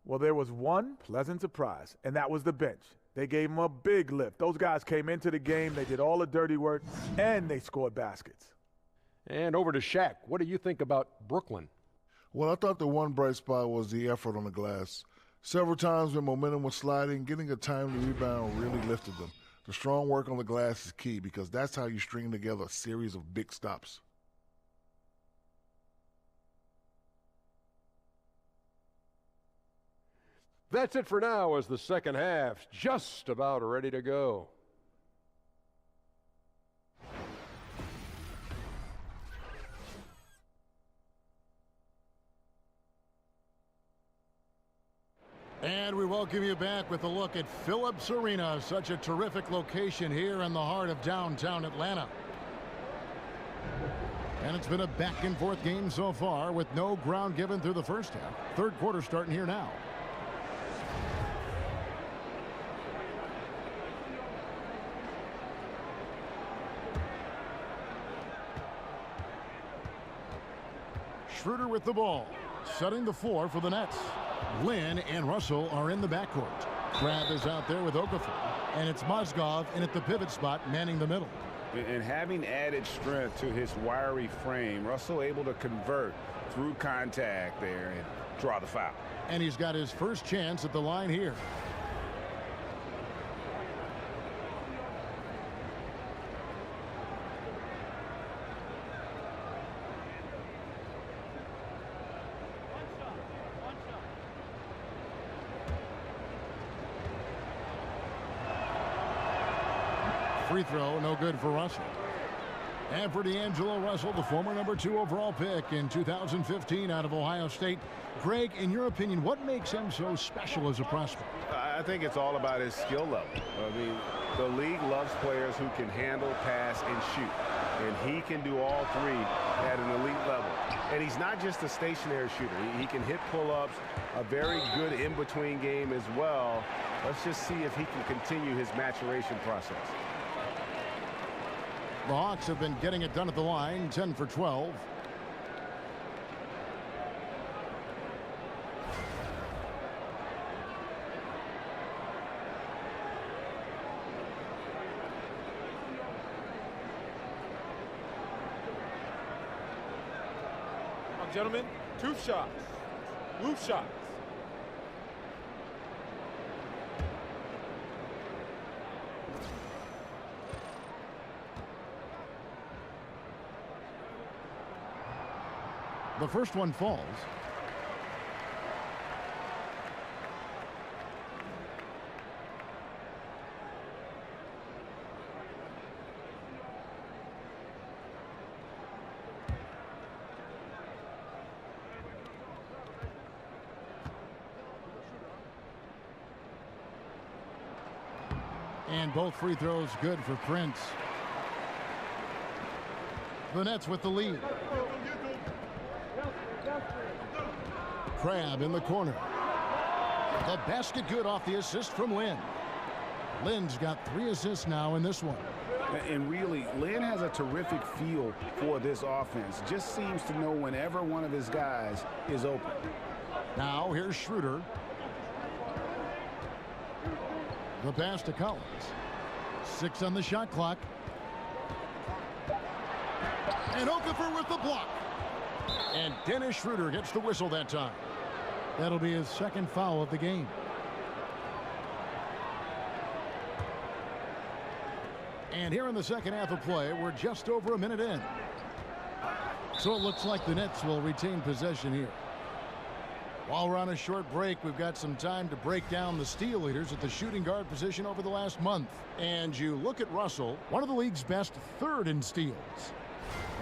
Well, there was one pleasant surprise, and that was the bench. They gave them a big lift. Those guys came into the game, they did all the dirty work, and they scored baskets. And over to Shaq. What do you think about Brooklyn? Well, I thought the one bright spot was the effort on the glass. Several times when momentum was sliding, getting a timely rebound really lifted them. The strong work on the glass is key because that's how you string together a series of big stops. That's it for now as the second half's just about ready to go. And we welcome you back with a look at Phillips Arena, such a terrific location here in the heart of downtown Atlanta. And it's been a back-and-forth game so far with no ground given through the first half. Third quarter starting here now. Schroeder with the ball, setting the floor for the Nets. Lynn and Russell are in the backcourt. Crabbe is out there with Okafor, and it's Mozgov in at the pivot spot, manning the middle. And having added strength to his wiry frame, Russell able to convert through contact there and draw the foul. And he's got his first chance at the line here. Free throw, no good for Russell. And for D'Angelo Russell, the former #2 overall pick in 2015 out of Ohio State. Greg, in your opinion, what makes him so special as a prospect? I think it's all about his skill level. I mean, the league loves players who can handle, pass, and shoot. And he can do all three at an elite level. And he's not just a stationary shooter. He can hit pull-ups, a very good in-between game as well. Let's just see if he can continue his maturation process. The Hawks have been getting it done at the line, 10 for 12. Gentlemen, 2 shots. Loose shots. The first one falls. And both free throws good for Prince. The Nets with the lead. Crabbe in the corner. The basket good off the assist from Lynn. Lynn's got 3 assists now in this one. And really, Lynn has a terrific feel for this offense. Just seems to know whenever one of his guys is open. Now here's Schroeder. The pass to Collins. 6 on the shot clock. And Okafor with the block. And Dennis Schroeder gets the whistle that time. That'll be his second foul of the game. And here in the second half of play, we're just over a minute in. So it looks like the Nets will retain possession here. While we're on a short break, we've got some time to break down the steal leaders at the shooting guard position over the last month. And you look at Russell, one of the league's best, 3rd in steals.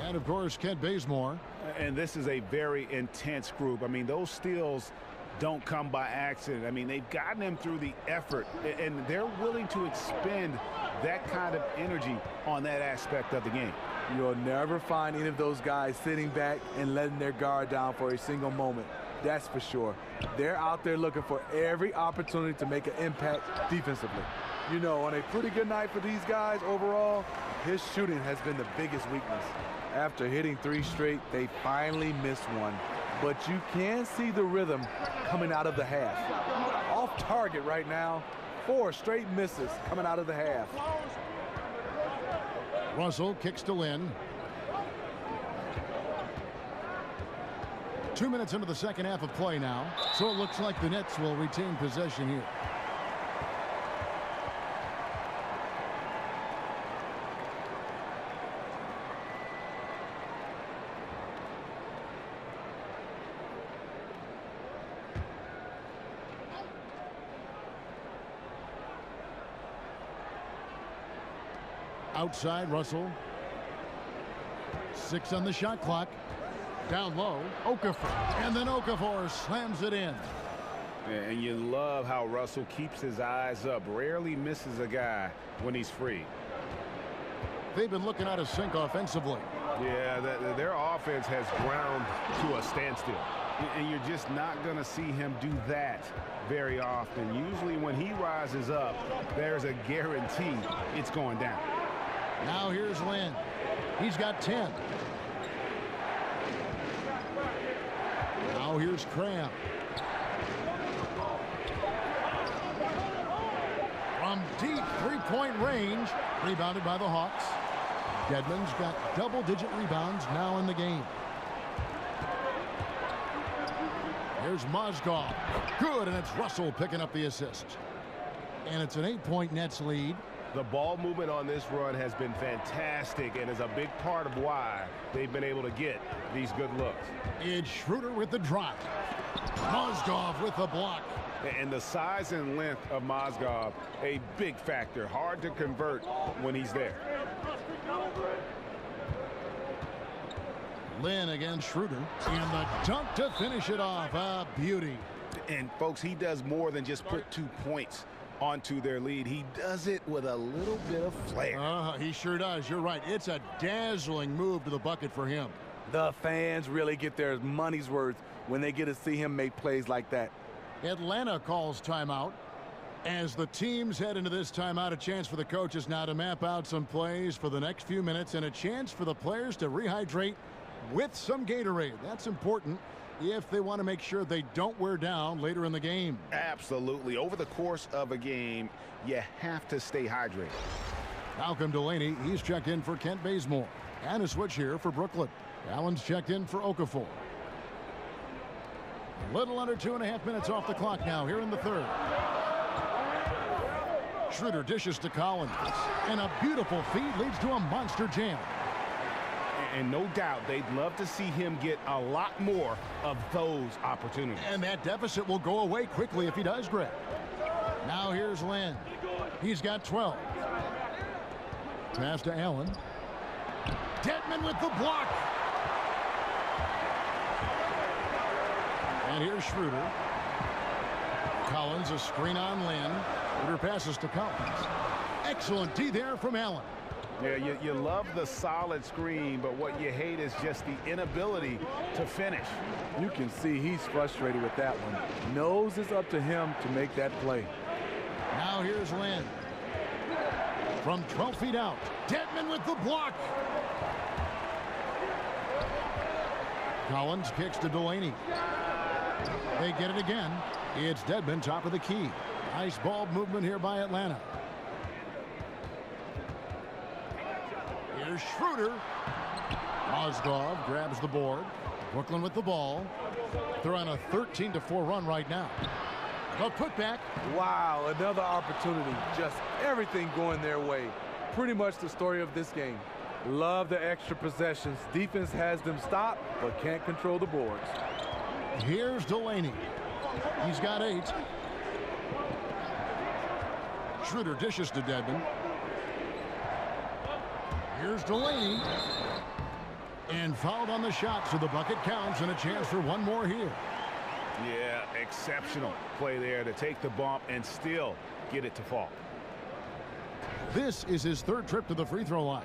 And of course, Kent Bazemore. And this is a very intense group. I mean, those steals don't come by accident. I mean, they've gotten them through the effort, and they're willing to expend that kind of energy on that aspect of the game. You'll never find any of those guys sitting back and letting their guard down for a single moment. That's for sure. They're out there looking for every opportunity to make an impact defensively. You know, on a pretty good night for these guys overall, his shooting has been the biggest weakness. After hitting 3 straight, they finally missed one. But you can see the rhythm coming out of the half. Off target right now, 4 straight misses coming out of the half. Russell kicks to Lynn. 2 minutes into the second half of play now. So it looks like the Nets will retain possession here. Outside, Russell. 6 on the shot clock. Down low, Okafor. And then Okafor slams it in. And you love how Russell keeps his eyes up. Rarely misses a guy when he's free. They've been looking out of sync offensively. Yeah, their offense has ground to a standstill. And you're just not going to see him do that very often. Usually when he rises up, there's a guarantee it's going down. Now here's Lynn. He's got 10. Now here's Cram. From deep three-point range, rebounded by the Hawks. Dedmon's got double-digit rebounds now in the game. Here's Mozgov. Good, and it's Russell picking up the assist. And it's an 8-point Nets lead. The ball movement on this run has been fantastic and is a big part of why they've been able to get these good looks. It's Schroeder with the drive. Mozgov with the block. And the size and length of Mozgov, a big factor. Hard to convert when he's there. Lynn against Schroeder. And the dunk to finish it off. A beauty. And, folks, he does more than just put 2 points onto their lead. He does it with a little bit of flair. He sure does. You're right. It's a dazzling move to the bucket for him. The fans really get their money's worth when they get to see him make plays like that. Atlanta calls timeout. As the teams head into this timeout, a chance for the coaches now to map out some plays for the next few minutes and a chance for the players to rehydrate with some Gatorade. That's important if they want to make sure they don't wear down later in the game. Absolutely. Over the course of a game, you have to stay hydrated. Malcolm Delaney, he's checked in for Kent Bazemore. And a switch here for Brooklyn. Allen's checked in for Okafor. A little under 2.5 minutes off the clock now here in the third. Schroeder dishes to Collins. And a beautiful feed leads to a monster jam. And no doubt they'd love to see him get a lot more of those opportunities. And that deficit will go away quickly if he does grab. Now here's Lynn. He's got 12. Pass to Allen. Dedmon with the block. And here's Schroeder. Collins, a screen on Lynn. Schroeder passes to Collins. Excellent D there from Allen. Yeah, you love the solid screen, but what you hate is just the inability to finish. You can see he's frustrated with that one. Knows it's up to him to make that play. Now here's Lynn. From 12 feet out. Dedmon with the block. Collins kicks to Delaney. They get it again. It's Dedmon, top of the key. Nice ball movement here by Atlanta. Here's Schroeder. Mozgov grabs the board. Brooklyn with the ball. They're on a 13-4 run right now. The putback. Wow, another opportunity. Just everything going their way. Pretty much the story of this game. Love the extra possessions. Defense has them stopped, but can't control the boards. Here's Delaney. He's got 8. Schroeder dishes to Dedmon. Here's Delaney. And fouled on the shot, so the bucket counts and a chance for one more here. Yeah, exceptional play there to take the bump and still get it to fall. This is his third trip to the free throw line.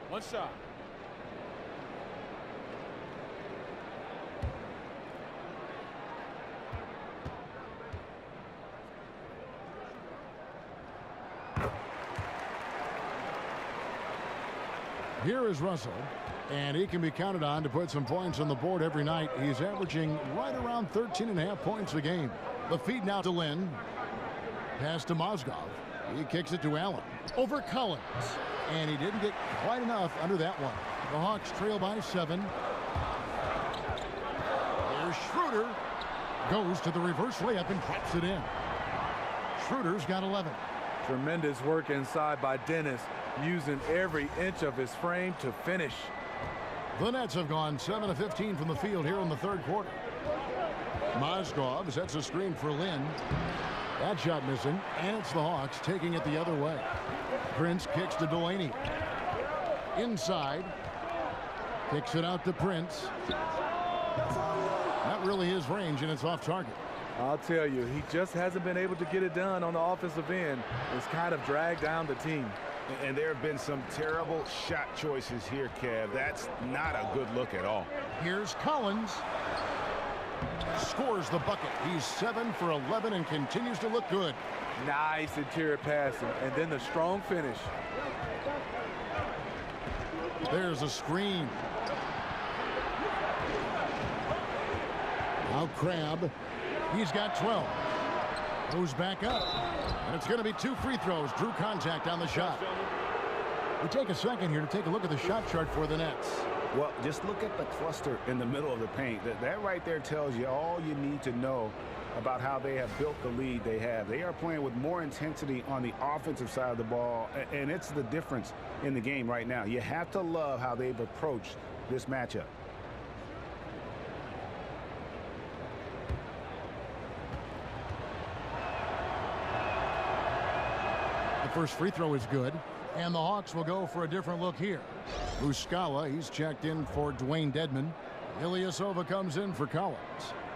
One shot. Here is Russell, and he can be counted on to put some points on the board every night. He's averaging right around 13.5 points a game. The feed now to Lynn. Pass to Mozgov. He kicks it to Allen. Over Collins. And he didn't get quite enough under that one. The Hawks trail by 7. Here's Schroeder. Goes to the reverse layup and traps it in. Schroeder's got 11. Tremendous work inside by Dennis, using every inch of his frame to finish. The Nets have gone 7 of 15 from the field here in the third quarter. Mozgov sets a screen for Lynn. That shot missing, and it's the Hawks taking it the other way. Prince kicks to Delaney. inside. Kicks it out to Prince. Not really his range, and it's off target. I'll tell you, he just hasn't been able to get it done on the offensive end. It's kind of dragged down the team. And there have been some terrible shot choices here, Kev. That's not a good look at all. Here's Collins. Scores the bucket. He's 7 for 11 and continues to look good. Nice interior passing, and then the strong finish. There's a screen. Now Crabbe. He's got 12. Goes back up. And it's going to be 2 free throws. Drew contact on the shot. We take a second here to take a look at the shot chart for the Nets. Well, just look at the cluster in the middle of the paint. That right there tells you all you need to know about how they have built the lead they have. They are playing with more intensity on the offensive side of the ball, and it's the difference in the game right now. You have to love how they've approached this matchup. The first free throw is good, and the Hawks will go for a different look here. Muscala, he's checked in for Dwayne Dedmon. Ilyasova comes in for Collins.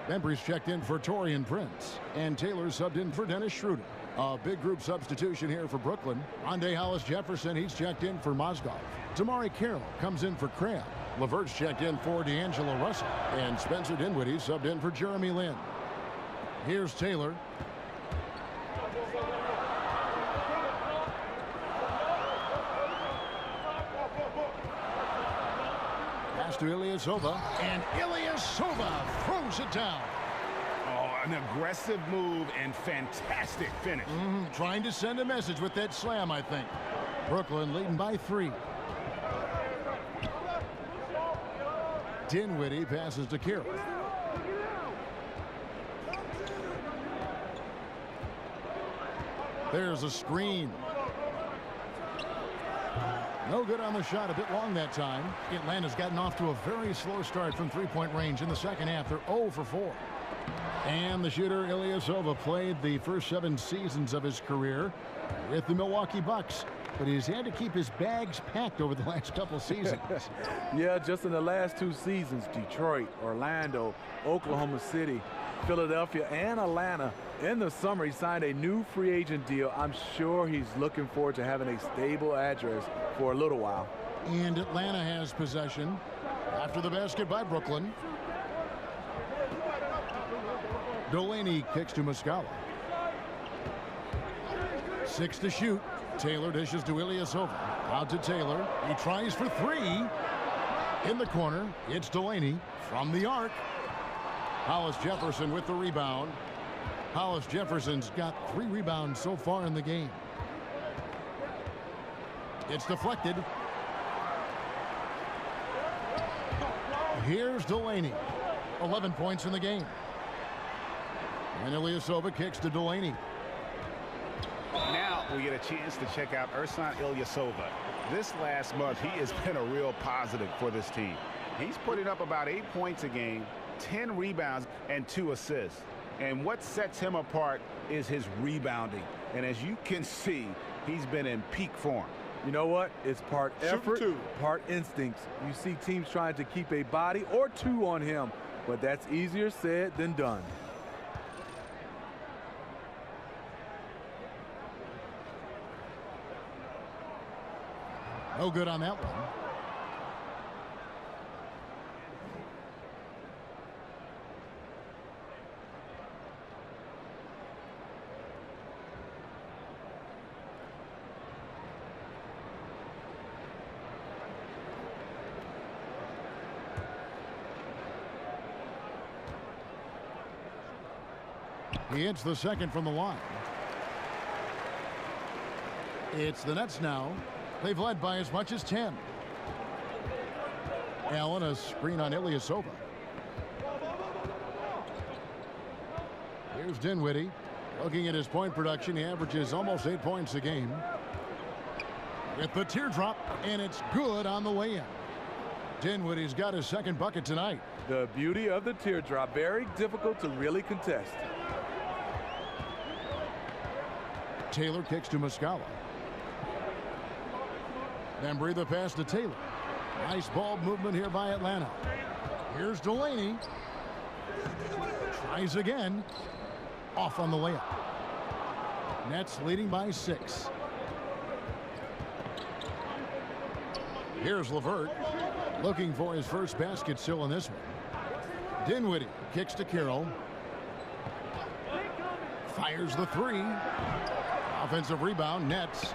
Bembry's checked in for Taurean Prince. And Taylor subbed in for Dennis Schroeder. A big group substitution here for Brooklyn. Rondé Hollis-Jefferson, he's checked in for Mozgov. Tamari Carroll comes in for Crabbe. LeVert's checked in for D'Angelo Russell. And Spencer Dinwiddie subbed in for Jeremy Lin. Here's Taylor. To Ilyasova, and Ilyasova throws it down. Oh, an aggressive move and fantastic finish. Trying to send a message with that slam, I think. Brooklyn leading by 3. Dinwiddie passes to Carroll. There's a screen. No good on the shot, a bit long that time. Atlanta's gotten off to a very slow start from three-point range in the second half. They're 0 for 4. And the shooter, Ilyasova, played the first 7 seasons of his career with the Milwaukee Bucks. But he's had to keep his bags packed over the last couple seasons. Yeah, just in the last 2 seasons, Detroit, Orlando, Oklahoma City, Philadelphia, and Atlanta. In the summer, he signed a new free agent deal. I'm sure he's looking forward to having a stable address for a little while. And Atlanta has possession after the basket by Brooklyn. Delaney kicks to Muscala. 6 to shoot. Taylor dishes to Ilyasova. Out to Taylor. He tries for 3. In the corner, it's Delaney from the arc. Hollis-Jefferson with the rebound. Hollis-Jefferson's got 3 rebounds so far in the game. It's deflected. Here's Delaney. 11 points in the game. And Ilyasova kicks to Delaney. Now we get a chance to check out Ersan Ilyasova. This last month, he has been a real positive for this team. He's putting up about 8 points a game, 10 rebounds, and 2 assists. And what sets him apart is his rebounding. And as you can see, he's been in peak form. You know what? It's part effort, part instincts. You see teams trying to keep a body or 2 on him, but that's easier said than done. No good on that one. He hits the second from the line. It's the Nets now. They've led by as much as 10. Allen, a screen on Ilyasova. Here's Dinwiddie. Looking at his point production, he averages almost 8 points a game. With the teardrop, and it's good on the way in. Dinwiddie's got his second bucket tonight. The beauty of the teardrop, very difficult to really contest. Taylor kicks to Muscala. Bembry the pass to Taylor. Nice ball movement here by Atlanta. Here's Delaney. Tries again. Off on the layup. Nets leading by 6. Here's LeVert. Looking for his first basket still in this one. Dinwiddie kicks to Carroll. Fires the 3. Offensive rebound, Nets.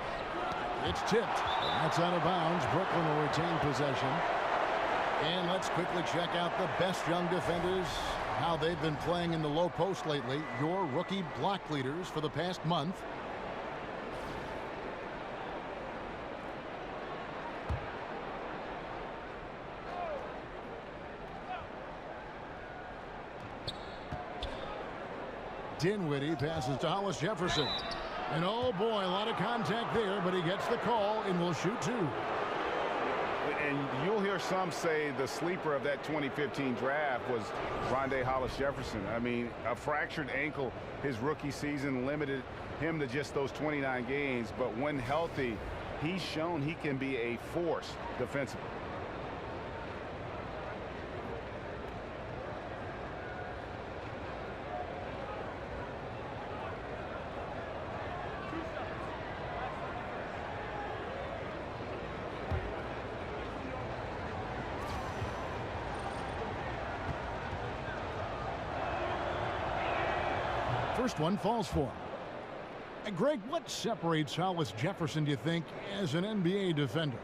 It's tipped. That's out of bounds. Brooklyn will retain possession. And let's quickly check out the best young defenders, how they've been playing in the low post lately. Your rookie block leaders for the past month. Dinwiddie passes to Hollis Jefferson. And oh boy, a lot of contact there, but he gets the call and will shoot 2. And you'll hear some say the sleeper of that 2015 draft was Rondé Hollis Jefferson. I mean, a fractured ankle his rookie season limited him to just those 29 games. But when healthy, he's shown he can be a force defensively. First one falls for him. Greg, what separates Hollis Jefferson, do you think, as an NBA defender?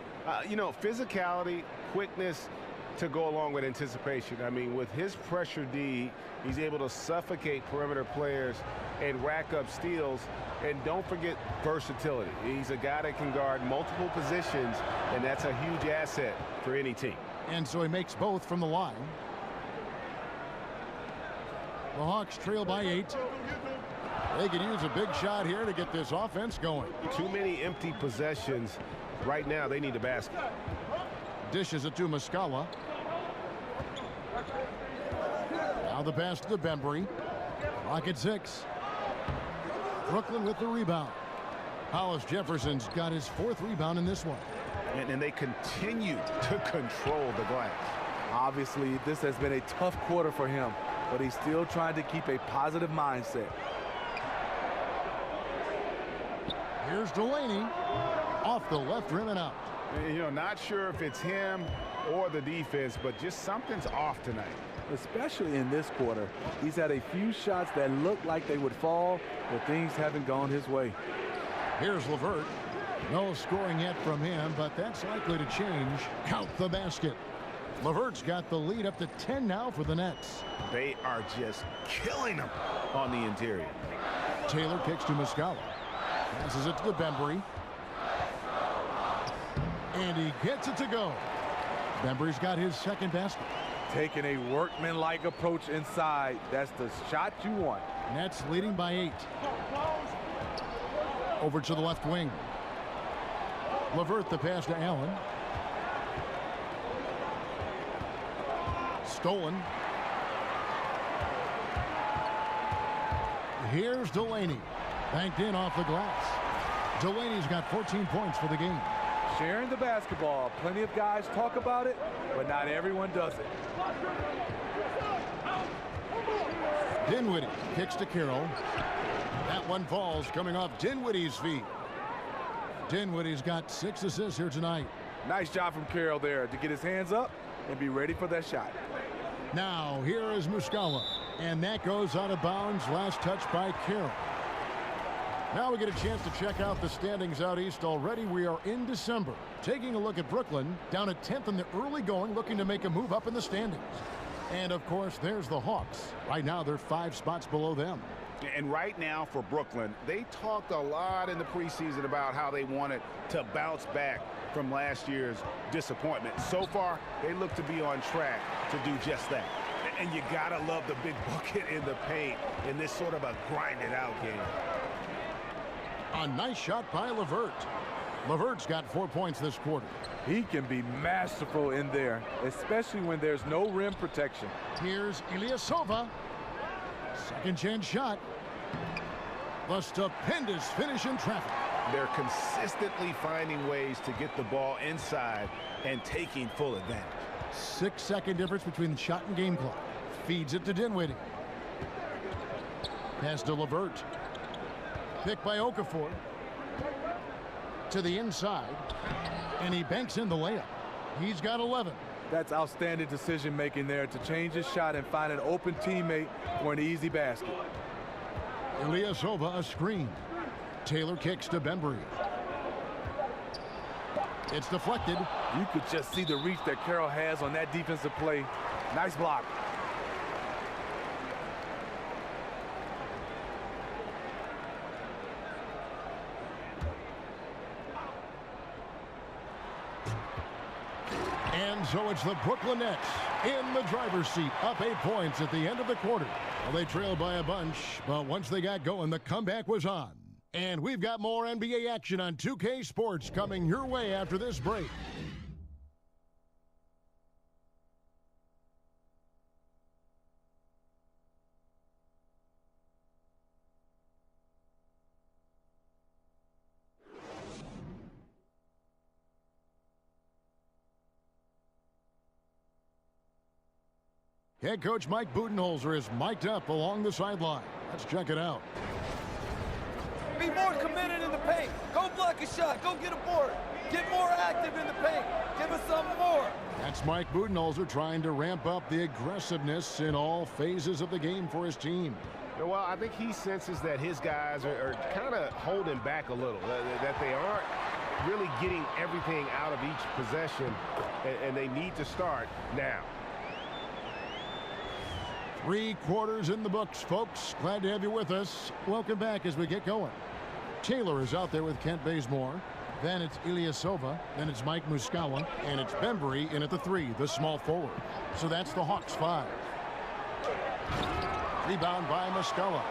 You know, physicality, quickness to go along with anticipation. I mean, with his pressure D, he's able to suffocate perimeter players and rack up steals. And don't forget versatility. He's a guy that can guard multiple positions, and that's a huge asset for any team. And so he makes both from the line. The Hawks trail by 8. They could use a big shot here to get this offense going. Too many empty possessions. Right now, they need a basket. Dishes it to Muscala. Now the pass to Bembry. Clock at 6. Brooklyn with the rebound. Hollis Jefferson's got his 4th rebound in this one. And they continue to control the glass. Obviously, this has been a tough quarter for him, but he's still trying to keep a positive mindset. Here's Delaney. Off the left rim and out. You know, not sure if it's him or the defense, but just something's off tonight. Especially in this quarter. He's had a few shots that looked like they would fall, but things haven't gone his way. Here's LeVert. No scoring yet from him, but that's likely to change. Count the basket. LeVert's got the lead up to 10 now for the Nets. They are just killing them on the interior. Taylor kicks to Muscala. Passes it to Bembry. And he gets it to go. Bembry's got his 2nd basket. Taking a workmanlike approach inside. That's the shot you want. Nets leading by 8. Over to the left wing. LeVert the pass to Allen. Stolen. Here's Delaney. Banked in off the glass. Delaney's got 14 points for the game. Sharing the basketball. Plenty of guys talk about it, but not everyone does it. Dinwiddie kicks to Carroll. That one falls coming off Dinwiddie's feet. Dinwiddie's got 6 assists here tonight. Nice job from Carroll there to get his hands up and be ready for that shot. Now here is Muscala. And that goes out of bounds. Last touch by Carroll. Now we get a chance to check out the standings out east. Already we are in December. Taking a look at Brooklyn, down at 10th in the early going, looking to make a move up in the standings. And of course, there's the Hawks. Right now, they're 5 spots below them. And right now for Brooklyn, they talked a lot in the preseason about how they wanted to bounce back from last year's disappointment. So far, they look to be on track to do just that. And you gotta love the big bucket in the paint in this sort of a grinded-out game. A nice shot by LeVert. LeVert's got 4 points this quarter. He can be masterful in there, especially when there's no rim protection. Here's Ilyasova. Second chance shot. The stupendous finish in traffic. They're consistently finding ways to get the ball inside and taking full advantage. 6-second difference between the shot and game clock. Feeds it to Dinwiddie. Pass to LeVert. Picked by Okafor. To the inside. And he banks in the layup. He's got 11. That's outstanding decision-making there to change his shot and find an open teammate for an easy basket. Ilyasova a screen. Taylor kicks to Bembry. It's deflected. You could just see the reach that Carroll has on that defensive play. Nice block. And so it's the Brooklyn Nets in the driver's seat, up 8 points at the end of the quarter. Well, they trailed by a bunch, but once they got going, the comeback was on. And we've got more NBA action on 2K Sports coming your way after this break. Head coach Mike Budenholzer is mic'd up along the sideline. Let's check it out. Be more committed in the paint. Go block a shot. Go get a board. Get more active in the paint. Give us something more. That's Mike Budenholzer trying to ramp up the aggressiveness in all phases of the game for his team. Well, I think he senses that his guys are kind of holding back a little, that they aren't really getting everything out of each possession, and they need to start now. 3 quarters in the books, folks. Glad to have you with us. Welcome back as we get going. Taylor is out there with Kent Bazemore. Then it's Ilyasova. Then it's Mike Muscala. And it's Bembry in at the 3, the small forward. So that's the Hawks 5. Rebound by Muscala.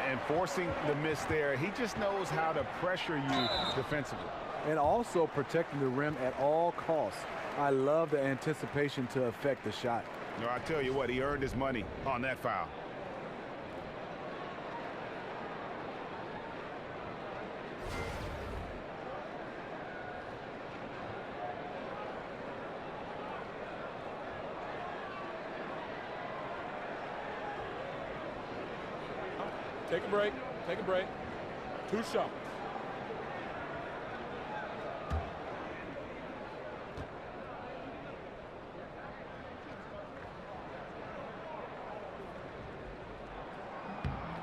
And forcing the miss there, he just knows how to pressure you defensively. And also protecting the rim at all costs. I love the anticipation to affect the shot. No, I tell you what, he earned his money on that foul. Take a break. Take a break. 2 shots.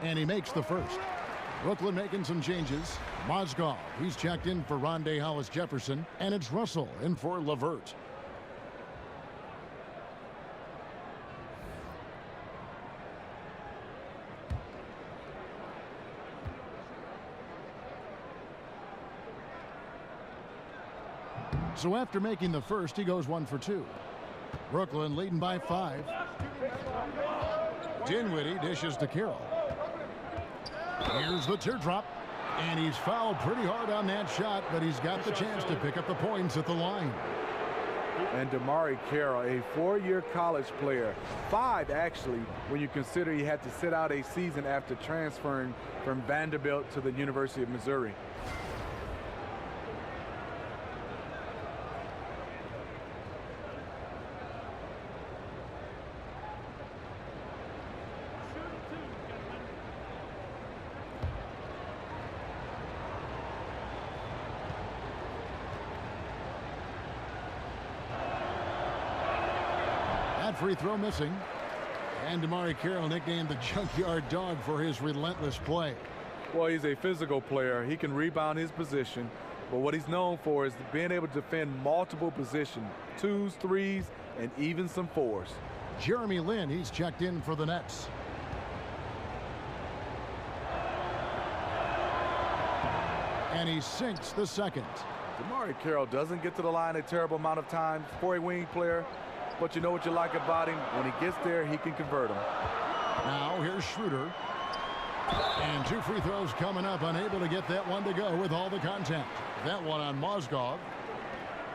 And he makes the first. Brooklyn making some changes. Mozgov, he's checked in for Rondé Hollis-Jefferson. And it's Russell in for LeVert. So after making the first, he goes 1 for 2. Brooklyn leading by 5. Dinwiddie dishes to Carroll. Here's the teardrop. And he's fouled pretty hard on that shot, but he's got the chance to pick up the points at the line. And DeMarre Carroll, a 4-year college player. 5, actually, when you consider he had to sit out a season after transferring from Vanderbilt to the University of Missouri. Free throw missing. And DeMarre Carroll nicknamed the Junkyard Dog for his relentless play. Well, he's a physical player. He can rebound his position. But what he's known for is being able to defend multiple positions. 2s, 3s, and even some 4s. Jeremy Lin, he's checked in for the Nets. And he sinks the second. DeMarre Carroll doesn't get to the line a terrible amount of times for a wing player. But you know what you like about him? When he gets there, he can convert them. Now here's Schroeder. And 2 free throws coming up. Unable to get that one to go with all the contact. That one on Mozgov.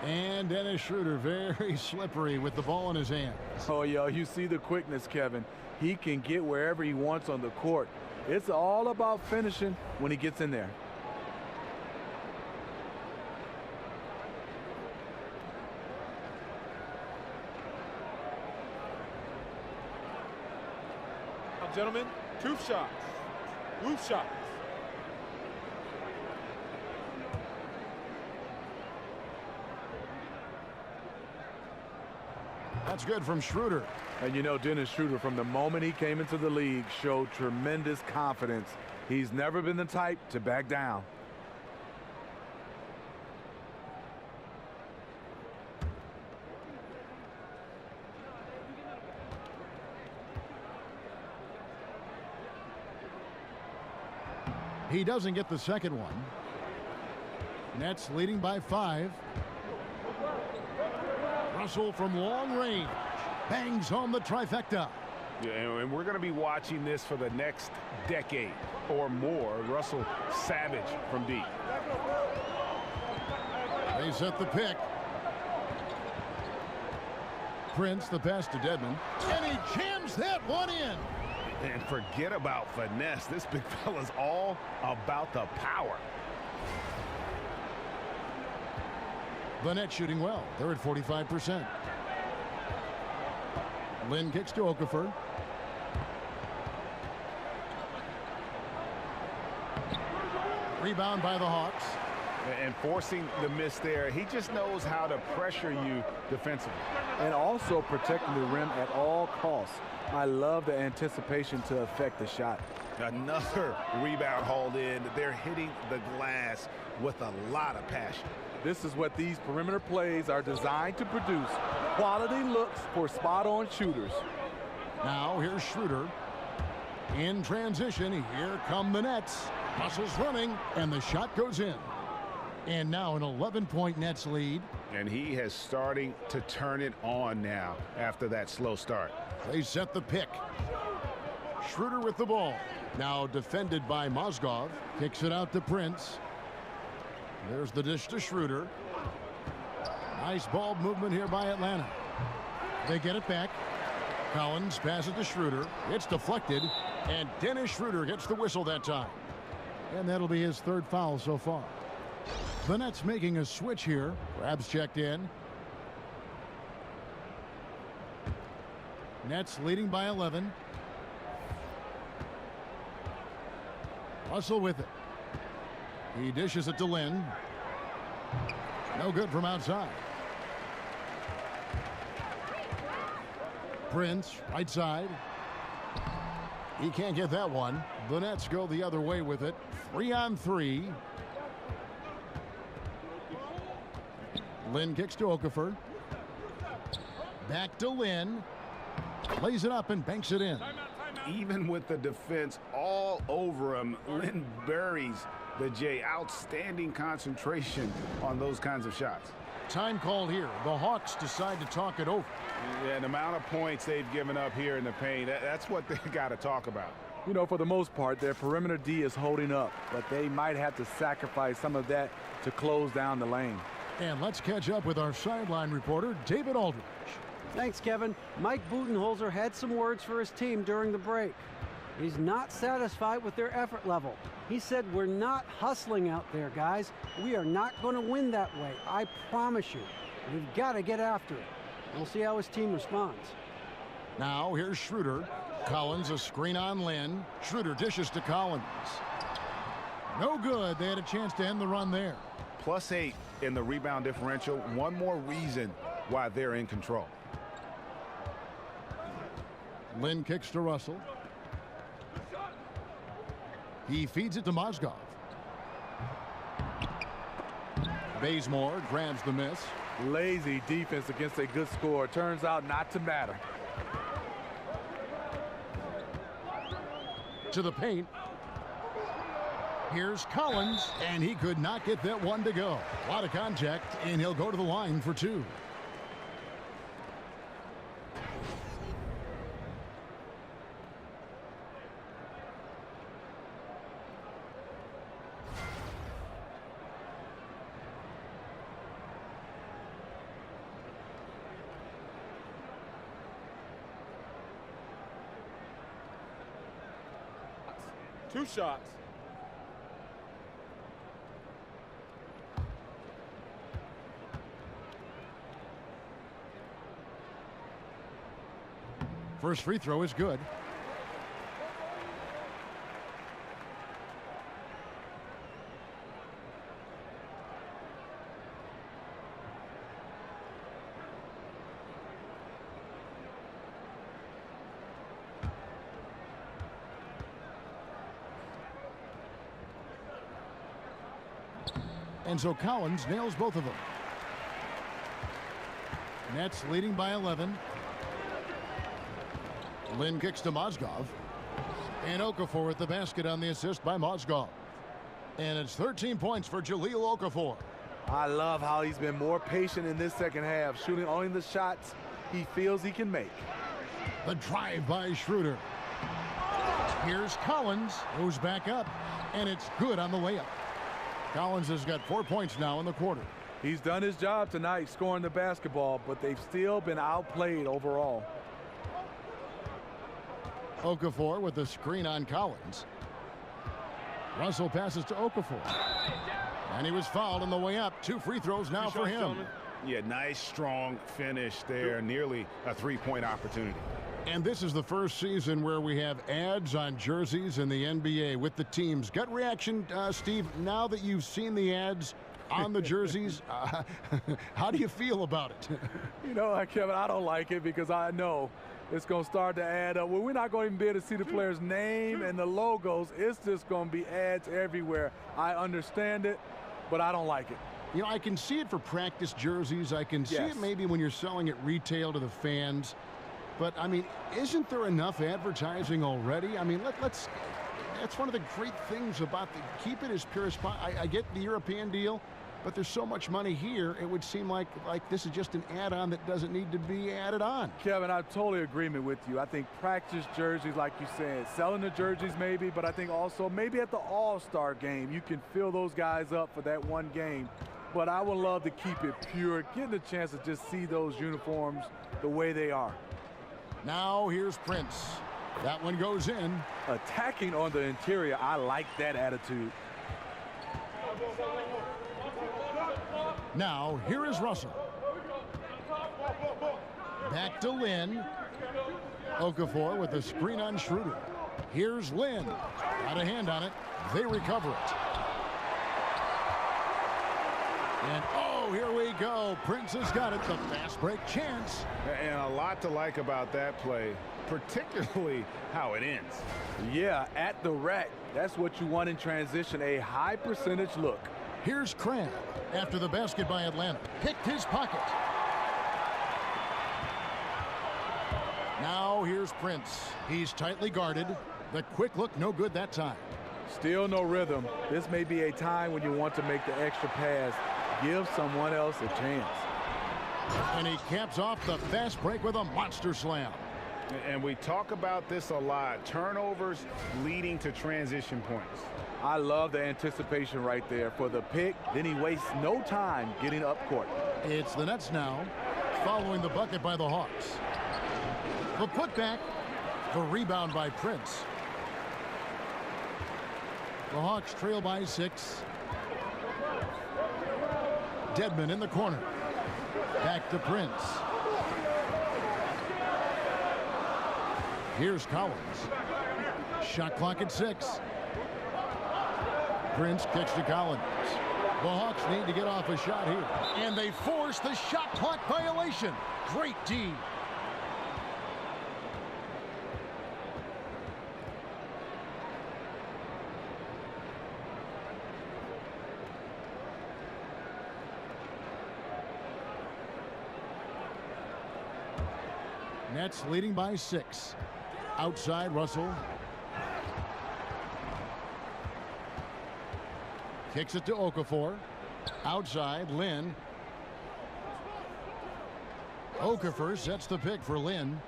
And Dennis Schroeder very slippery with the ball in his hand. Oh, yeah, you see the quickness, Kevin. He can get wherever he wants on the court. It's all about finishing when he gets in there. gentlemen. 2 shots. Loose shots. That's good from Schroeder. And you know, Dennis Schroeder, from the moment he came into the league, showed tremendous confidence. He's never been the type to back down. He doesn't get the second one. Nets leading by 5. Russell from long range bangs home the trifecta. Yeah, and we're going to be watching this for the next decade or more. Russell savage from deep. They set the pick. Prince the pass to Dedmon, and he jams that one in. And forget about finesse. This big fella's all about the power. The Nets shooting well. They're at 45%. Lynn kicks to Okafor. Rebound by the Hawks. And forcing the miss there. He just knows how to pressure you defensively. And also protecting the rim at all costs. I love the anticipation to affect the shot. Another rebound hauled in. They're hitting the glass with a lot of passion. This is what these perimeter plays are designed to produce. Quality looks for spot-on shooters. Now here's Schroeder. In transition, here come the Nets. Russell's running, and the shot goes in. And now an 11-point Nets lead. And he is starting to turn it on now after that slow start. They set the pick. Schroeder with the ball. Now defended by Mozgov. Kicks it out to Prince. There's the dish to Schroeder. Nice ball movement here by Atlanta. They get it back. Collins passes to Schroeder. It's deflected. And Dennis Schroeder gets the whistle that time. And that'll be his 3rd foul so far. The Nets making a switch here. Grabs checked in. Nets leading by 11. Russell with it. He dishes it to Lynn. No good from outside. Prince, right side. He can't get that one. The Nets go the other way with it. 3-on-3. Lynn kicks to Okafor. Back to Lynn. Lays it up and banks it in. Even with the defense all over him, Lynn buries the J. Outstanding concentration on those kinds of shots. Time called here. The Hawks decide to talk it over. Yeah, the amount of points they've given up here in the paint, that's what they got to talk about. You know, for the most part, their perimeter D is holding up, but they might have to sacrifice some of that to close down the lane. And let's catch up with our sideline reporter, David Aldridge. Thanks, Kevin. Mike Budenholzer had some words for his team during the break. He's not satisfied with their effort level. He said, "We're not hustling out there, guys. We are not going to win that way. I promise you. We've got to get after it." We'll see how his team responds. Now here's Schroeder. Collins a screen on Lynn. Schroeder dishes to Collins. No good. They had a chance to end the run there. +8 in the rebound differential. One more reason why they're in control. Lynn kicks to Russell. He feeds it to Mozgov. Bazemore grabs the miss. Lazy defense against a good score turns out not to matter. To the paint. Here's Collins, and he could not get that one to go. A lot of contact, and he'll go to the line for 2. Two shots. First free throw is good. And so Collins nails both of them. Nets leading by 11. Lynn kicks to Mozgov. And Okafor with the basket on the assist by Mozgov. And it's 13 points for Jahlil Okafor. I love how he's been more patient in this second half, shooting only the shots he feels he can make. The drive by Schroeder. Here's Collins, who's back up, and it's good on the way up. Collins has got 4 points now in the quarter. He's done his job tonight scoring the basketball, but they've still been outplayed overall. Okafor with the screen on Collins. Russell passes to Okafor. And he was fouled on the way up. 2 free throws now for him. Yeah, nice, strong finish there. Nearly a three-point opportunity. And this is the first season where we have ads on jerseys in the NBA with the teams. Gut reaction, Steve, now that you've seen the ads on the jerseys, how do you feel about it? You know, Kevin, I don't like it because I know it's going to start to add up. Well, we're not going to even be able to see the player's name and the logos. It's just going to be ads everywhere. I understand it, but I don't like it. You know, I can see it for practice jerseys. I can see it maybe when you're selling it retail to the fans. But, I mean, isn't there enough advertising already? I mean, that's one of the great things about keep it as pure as possible. I get the European deal, but there's so much money here, it would seem like this is just an add-on that doesn't need to be added on. Kevin, I'm totally agreement with you. I think practice jerseys, like you said, selling the jerseys maybe, but I think also maybe at the All-Star game, you can fill those guys up for that one game. But I would love to keep it pure, getting a chance to just see those uniforms the way they are. Now here's Prince. That one goes in. Attacking on the interior, I like that attitude. Now here is Russell. Back to Lynn. Okafor with the screen on Schroeder. Here's Lynn. Got a hand on it. They recover it. And oh, here we go. Prince has got it. The fast break chance. And a lot to like about that play, particularly how it ends. Yeah, at the rack. That's what you want in transition, a high percentage look. Here's Cram after the basket by Atlanta. Picked his pocket. Now here's Prince. He's tightly guarded. The quick look, no good that time. Still no rhythm. This may be a time when you want to make the extra pass. Give someone else a chance. And he caps off the fast break with a monster slam. And we talk about this a lot. Turnovers leading to transition points. I love the anticipation right there for the pick. Then he wastes no time getting up court. It's the Nets now, following the bucket by the Hawks. The putback, the rebound by Prince. The Hawks trail by 6. Dedmon in the corner. Back to Prince. Here's Collins. Shot clock at 6. Prince kicks to Collins. The Hawks need to get off a shot here. And they force the shot clock violation. Great D. Nets leading by 6. Outside, Russell. Kicks it to Okafor. Outside, Lynn. Okafor sets the pick for Lynn.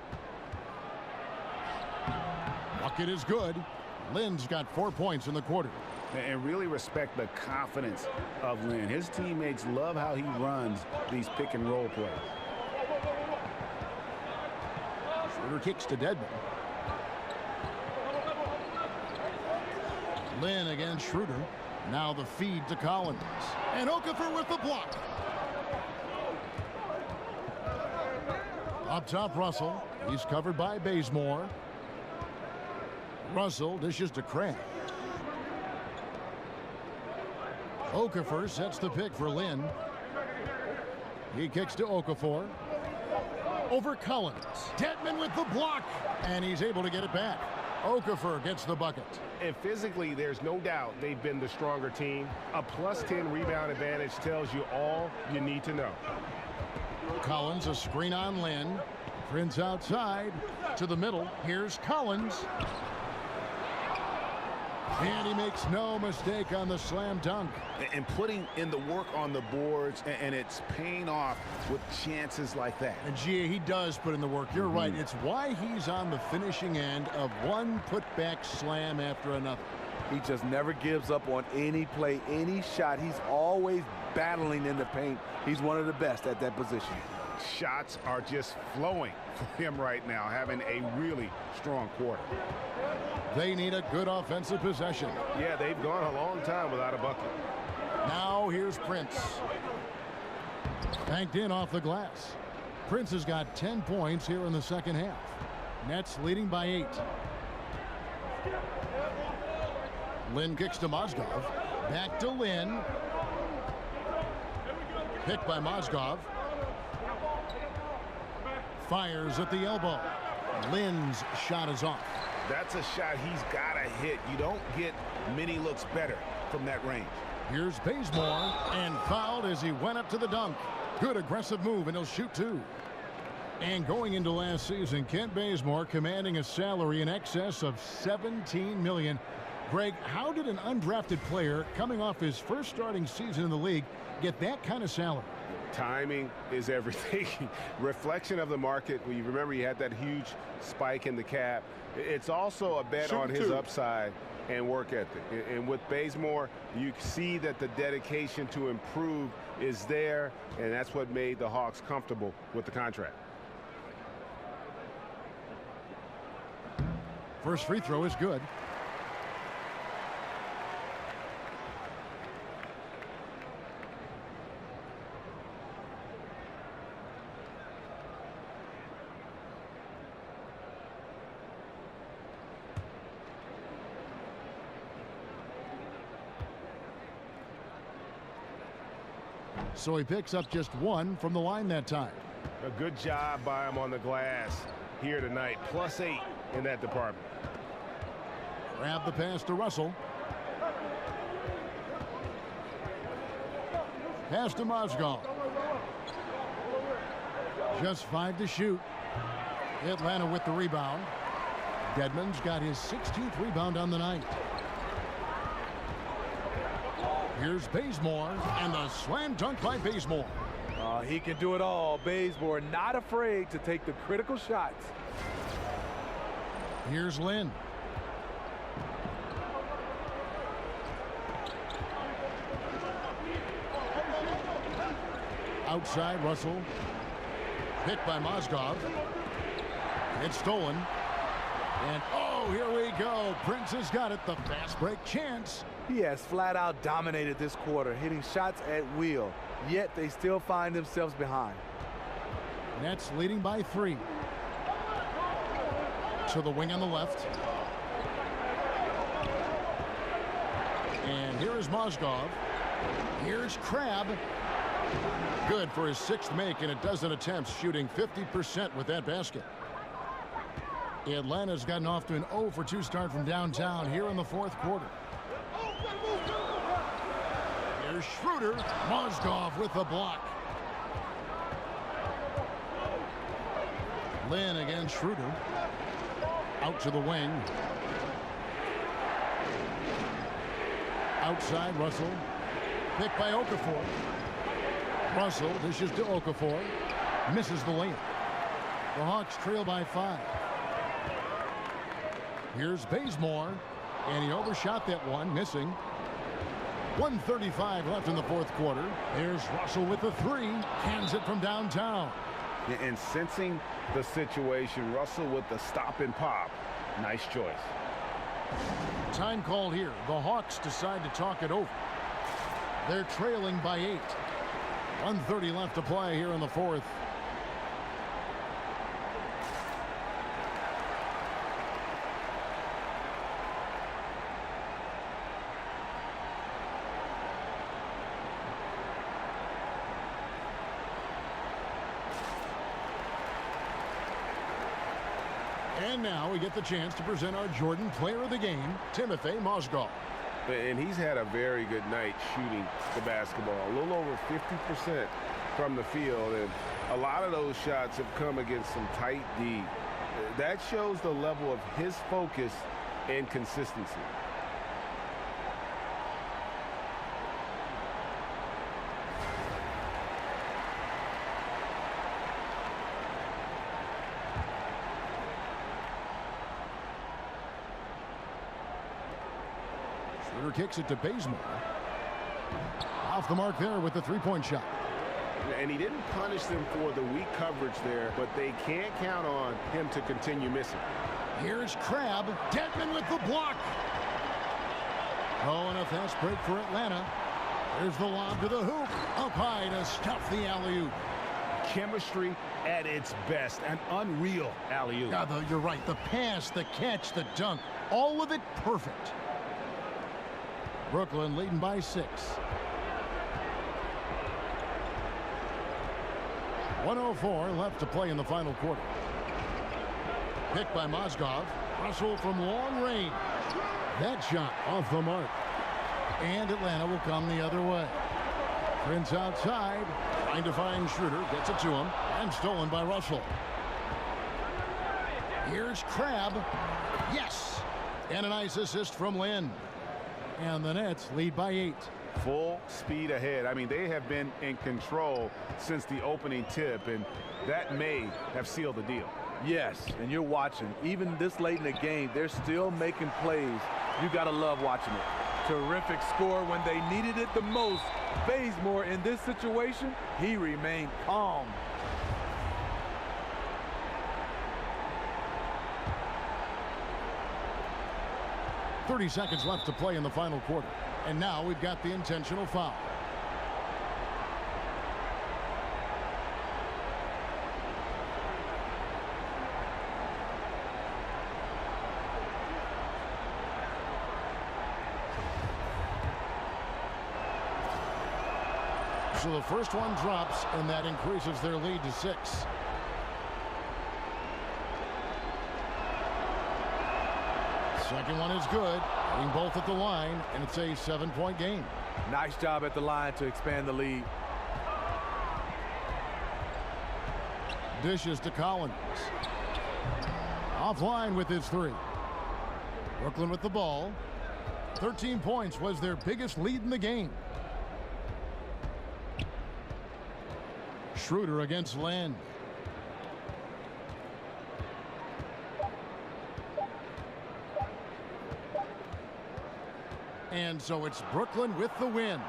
Bucket is good. Lynn's got 4 points in the quarter. And really respect the confidence of Lynn. His teammates love how he runs these pick and roll plays. Schroeder kicks to Dedmon. Lynn against Schroeder. Now the feed to Collins. And Okafor with the block. Up top, Russell. He's covered by Bazemore. Russell dishes to Cram. Okafor sets the pick for Lynn. He kicks to Okafor. Over Collins. Dedmon with the block. And he's able to get it back. Okafor gets the bucket. And physically, there's no doubt they've been the stronger team. A +10 rebound advantage tells you all you need to know. Collins, a screen on Lynn. Prince outside to the middle. Here's Collins. And he makes no mistake on the slam dunk. And putting in the work on the boards, and it's paying off with chances like that. And Gia, he does put in the work. You're right. It's why he's on the finishing end of one putback slam after another. He just never gives up on any play, any shot. He's always battling in the paint. He's one of the best at that position. Shots are just flowing for him right now, having a really strong quarter. They need a good offensive possession. Yeah, they've gone a long time without a bucket. Now here's Prince. Banked in off the glass. Prince has got 10 points here in the second half. Nets leading by 8. Lynn kicks to Mozgov. Back to Lynn. Picked by Mozgov. Fires at the elbow. Lynn's shot is off. That's a shot he's got to hit. You don't get many looks better from that range. Here's Bazemore, and fouled as he went up to the dunk. Good aggressive move, and he'll shoot 2. And going into last season, Kent Bazemore commanding a salary in excess of $17 million. Greg, how did an undrafted player coming off his first starting season in the league get that kind of salary? Timing is everything. Reflection of the market. Well, you remember he had that huge spike in the cap. It's also a bet on his upside and work ethic. And with Bazemore, you see that the dedication to improve is there, and that's what made the Hawks comfortable with the contract. First free throw is good. So he picks up just 1 from the line that time. A good job by him on the glass here tonight. +8 in that department. Grab the pass to Russell. Pass to Mozgov. Just 5 to shoot. Atlanta with the rebound. Dedmon's got his 16th rebound on the night. Here's Bazemore, and the slam dunk by Bazemore. He can do it all. Bazemore not afraid to take the critical shots. Here's Lynn. Outside, Russell. Picked by Mozgov. It's stolen. And oh, here we go. Prince has got it. The fast break chance. He has flat out dominated this quarter, hitting shots at will, yet they still find themselves behind. Nets leading by 3. To the wing on the left. And here is Mozgov. Here's Crabbe. Good for his 6th make in a dozen attempts, shooting 50% with that basket. Atlanta's gotten off to an 0 for 2 start from downtown here in the 4th quarter. Here's Schroeder. Mozgov with the block. Lynn against Schroeder. Out to the wing. Outside, Russell. Picked by Okafor. Russell dishes to Okafor. Misses the layup. The Hawks trail by 5. Here's Bazemore. And he overshot that one, missing. 1:35 left in the 4th quarter. There's Russell with the 3. Hands it from downtown. And sensing the situation, Russell with the stop and pop. Nice choice. Time called here. The Hawks decide to talk it over. They're trailing by 8. 1:30 left to play here in the 4th. And now we get the chance to present our Jordan Player of the Game, Timothy Mozgov. And he's had a very good night shooting the basketball. A little over 50% from the field, and a lot of those shots have come against some tight D. That shows the level of his focus and consistency. Schroeder kicks it to Bazemore. Off the mark there with the three-point shot. And he didn't punish them for the weak coverage there, but they can't count on him to continue missing. Here's Crabbe. Dedmon with the block. Oh, and a fast break for Atlanta. There's the lob to the hoop. Up high to stuff the alley-oop. Chemistry at its best. An unreal alley-oop. Yeah, you're right. The pass, the catch, the dunk. All of it perfect. Brooklyn leading by 6. 1:04 left to play in the final quarter. Picked by Mozgov. Russell from long range. That shot off the mark. And Atlanta will come the other way. Prince outside. Trying to find Schroeder. Gets it to him. And stolen by Russell. Here's Crabbe. Yes! And a nice assist from Lynn. And the Nets lead by 8. Full speed ahead. I mean, they have been in control since the opening tip, and that may have sealed the deal. Yes, and you're watching. Even this late in the game, they're still making plays. You got to love watching it. Terrific score when they needed it the most. Bazemore, in this situation, he remained calm. .30 seconds left to play in the final quarter. And now we've got the intentional foul. So the first one drops, and that increases their lead to 6. Second one is good. Hitting both at the line, and it's a 7-point game. Nice job at the line to expand the lead. Dishes to Collins. Offline with his 3. Brooklyn with the ball. 13 points was their biggest lead in the game. Schroeder against Lynn. And so it's Brooklyn with the win.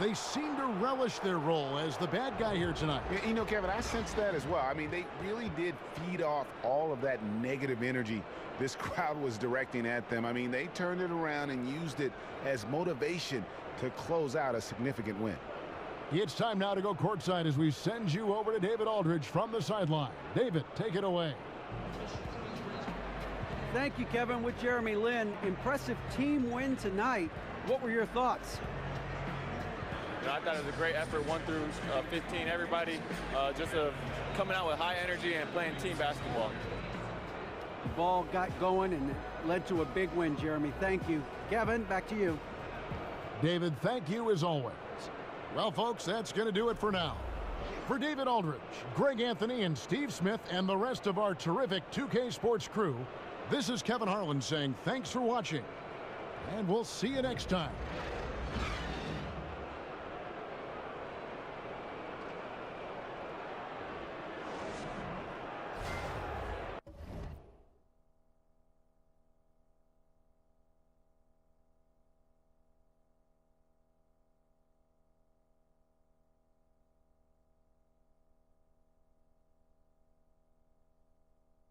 They seem to relish their role as the bad guy here tonight. You know, Kevin, I sense that as well. I mean, they really did feed off all of that negative energy this crowd was directing at them. I mean, they turned it around and used it as motivation to close out a significant win. It's time now to go courtside as we send you over to David Aldridge from the sideline. David, take it away. Thank you, Kevin. With Jeremy Lin, impressive team win tonight. What were your thoughts? You know, I thought it was a great effort, 1 through 15. Everybody just coming out with high energy and playing team basketball. The ball got going and it led to a big win, Jeremy. Thank you. Kevin, back to you. David, thank you as always. Well, folks, that's going to do it for now. For David Aldridge, Greg Anthony, and Steve Smith, and the rest of our terrific 2K Sports crew, this is Kevin Harlan saying thanks for watching, and we'll see you next time.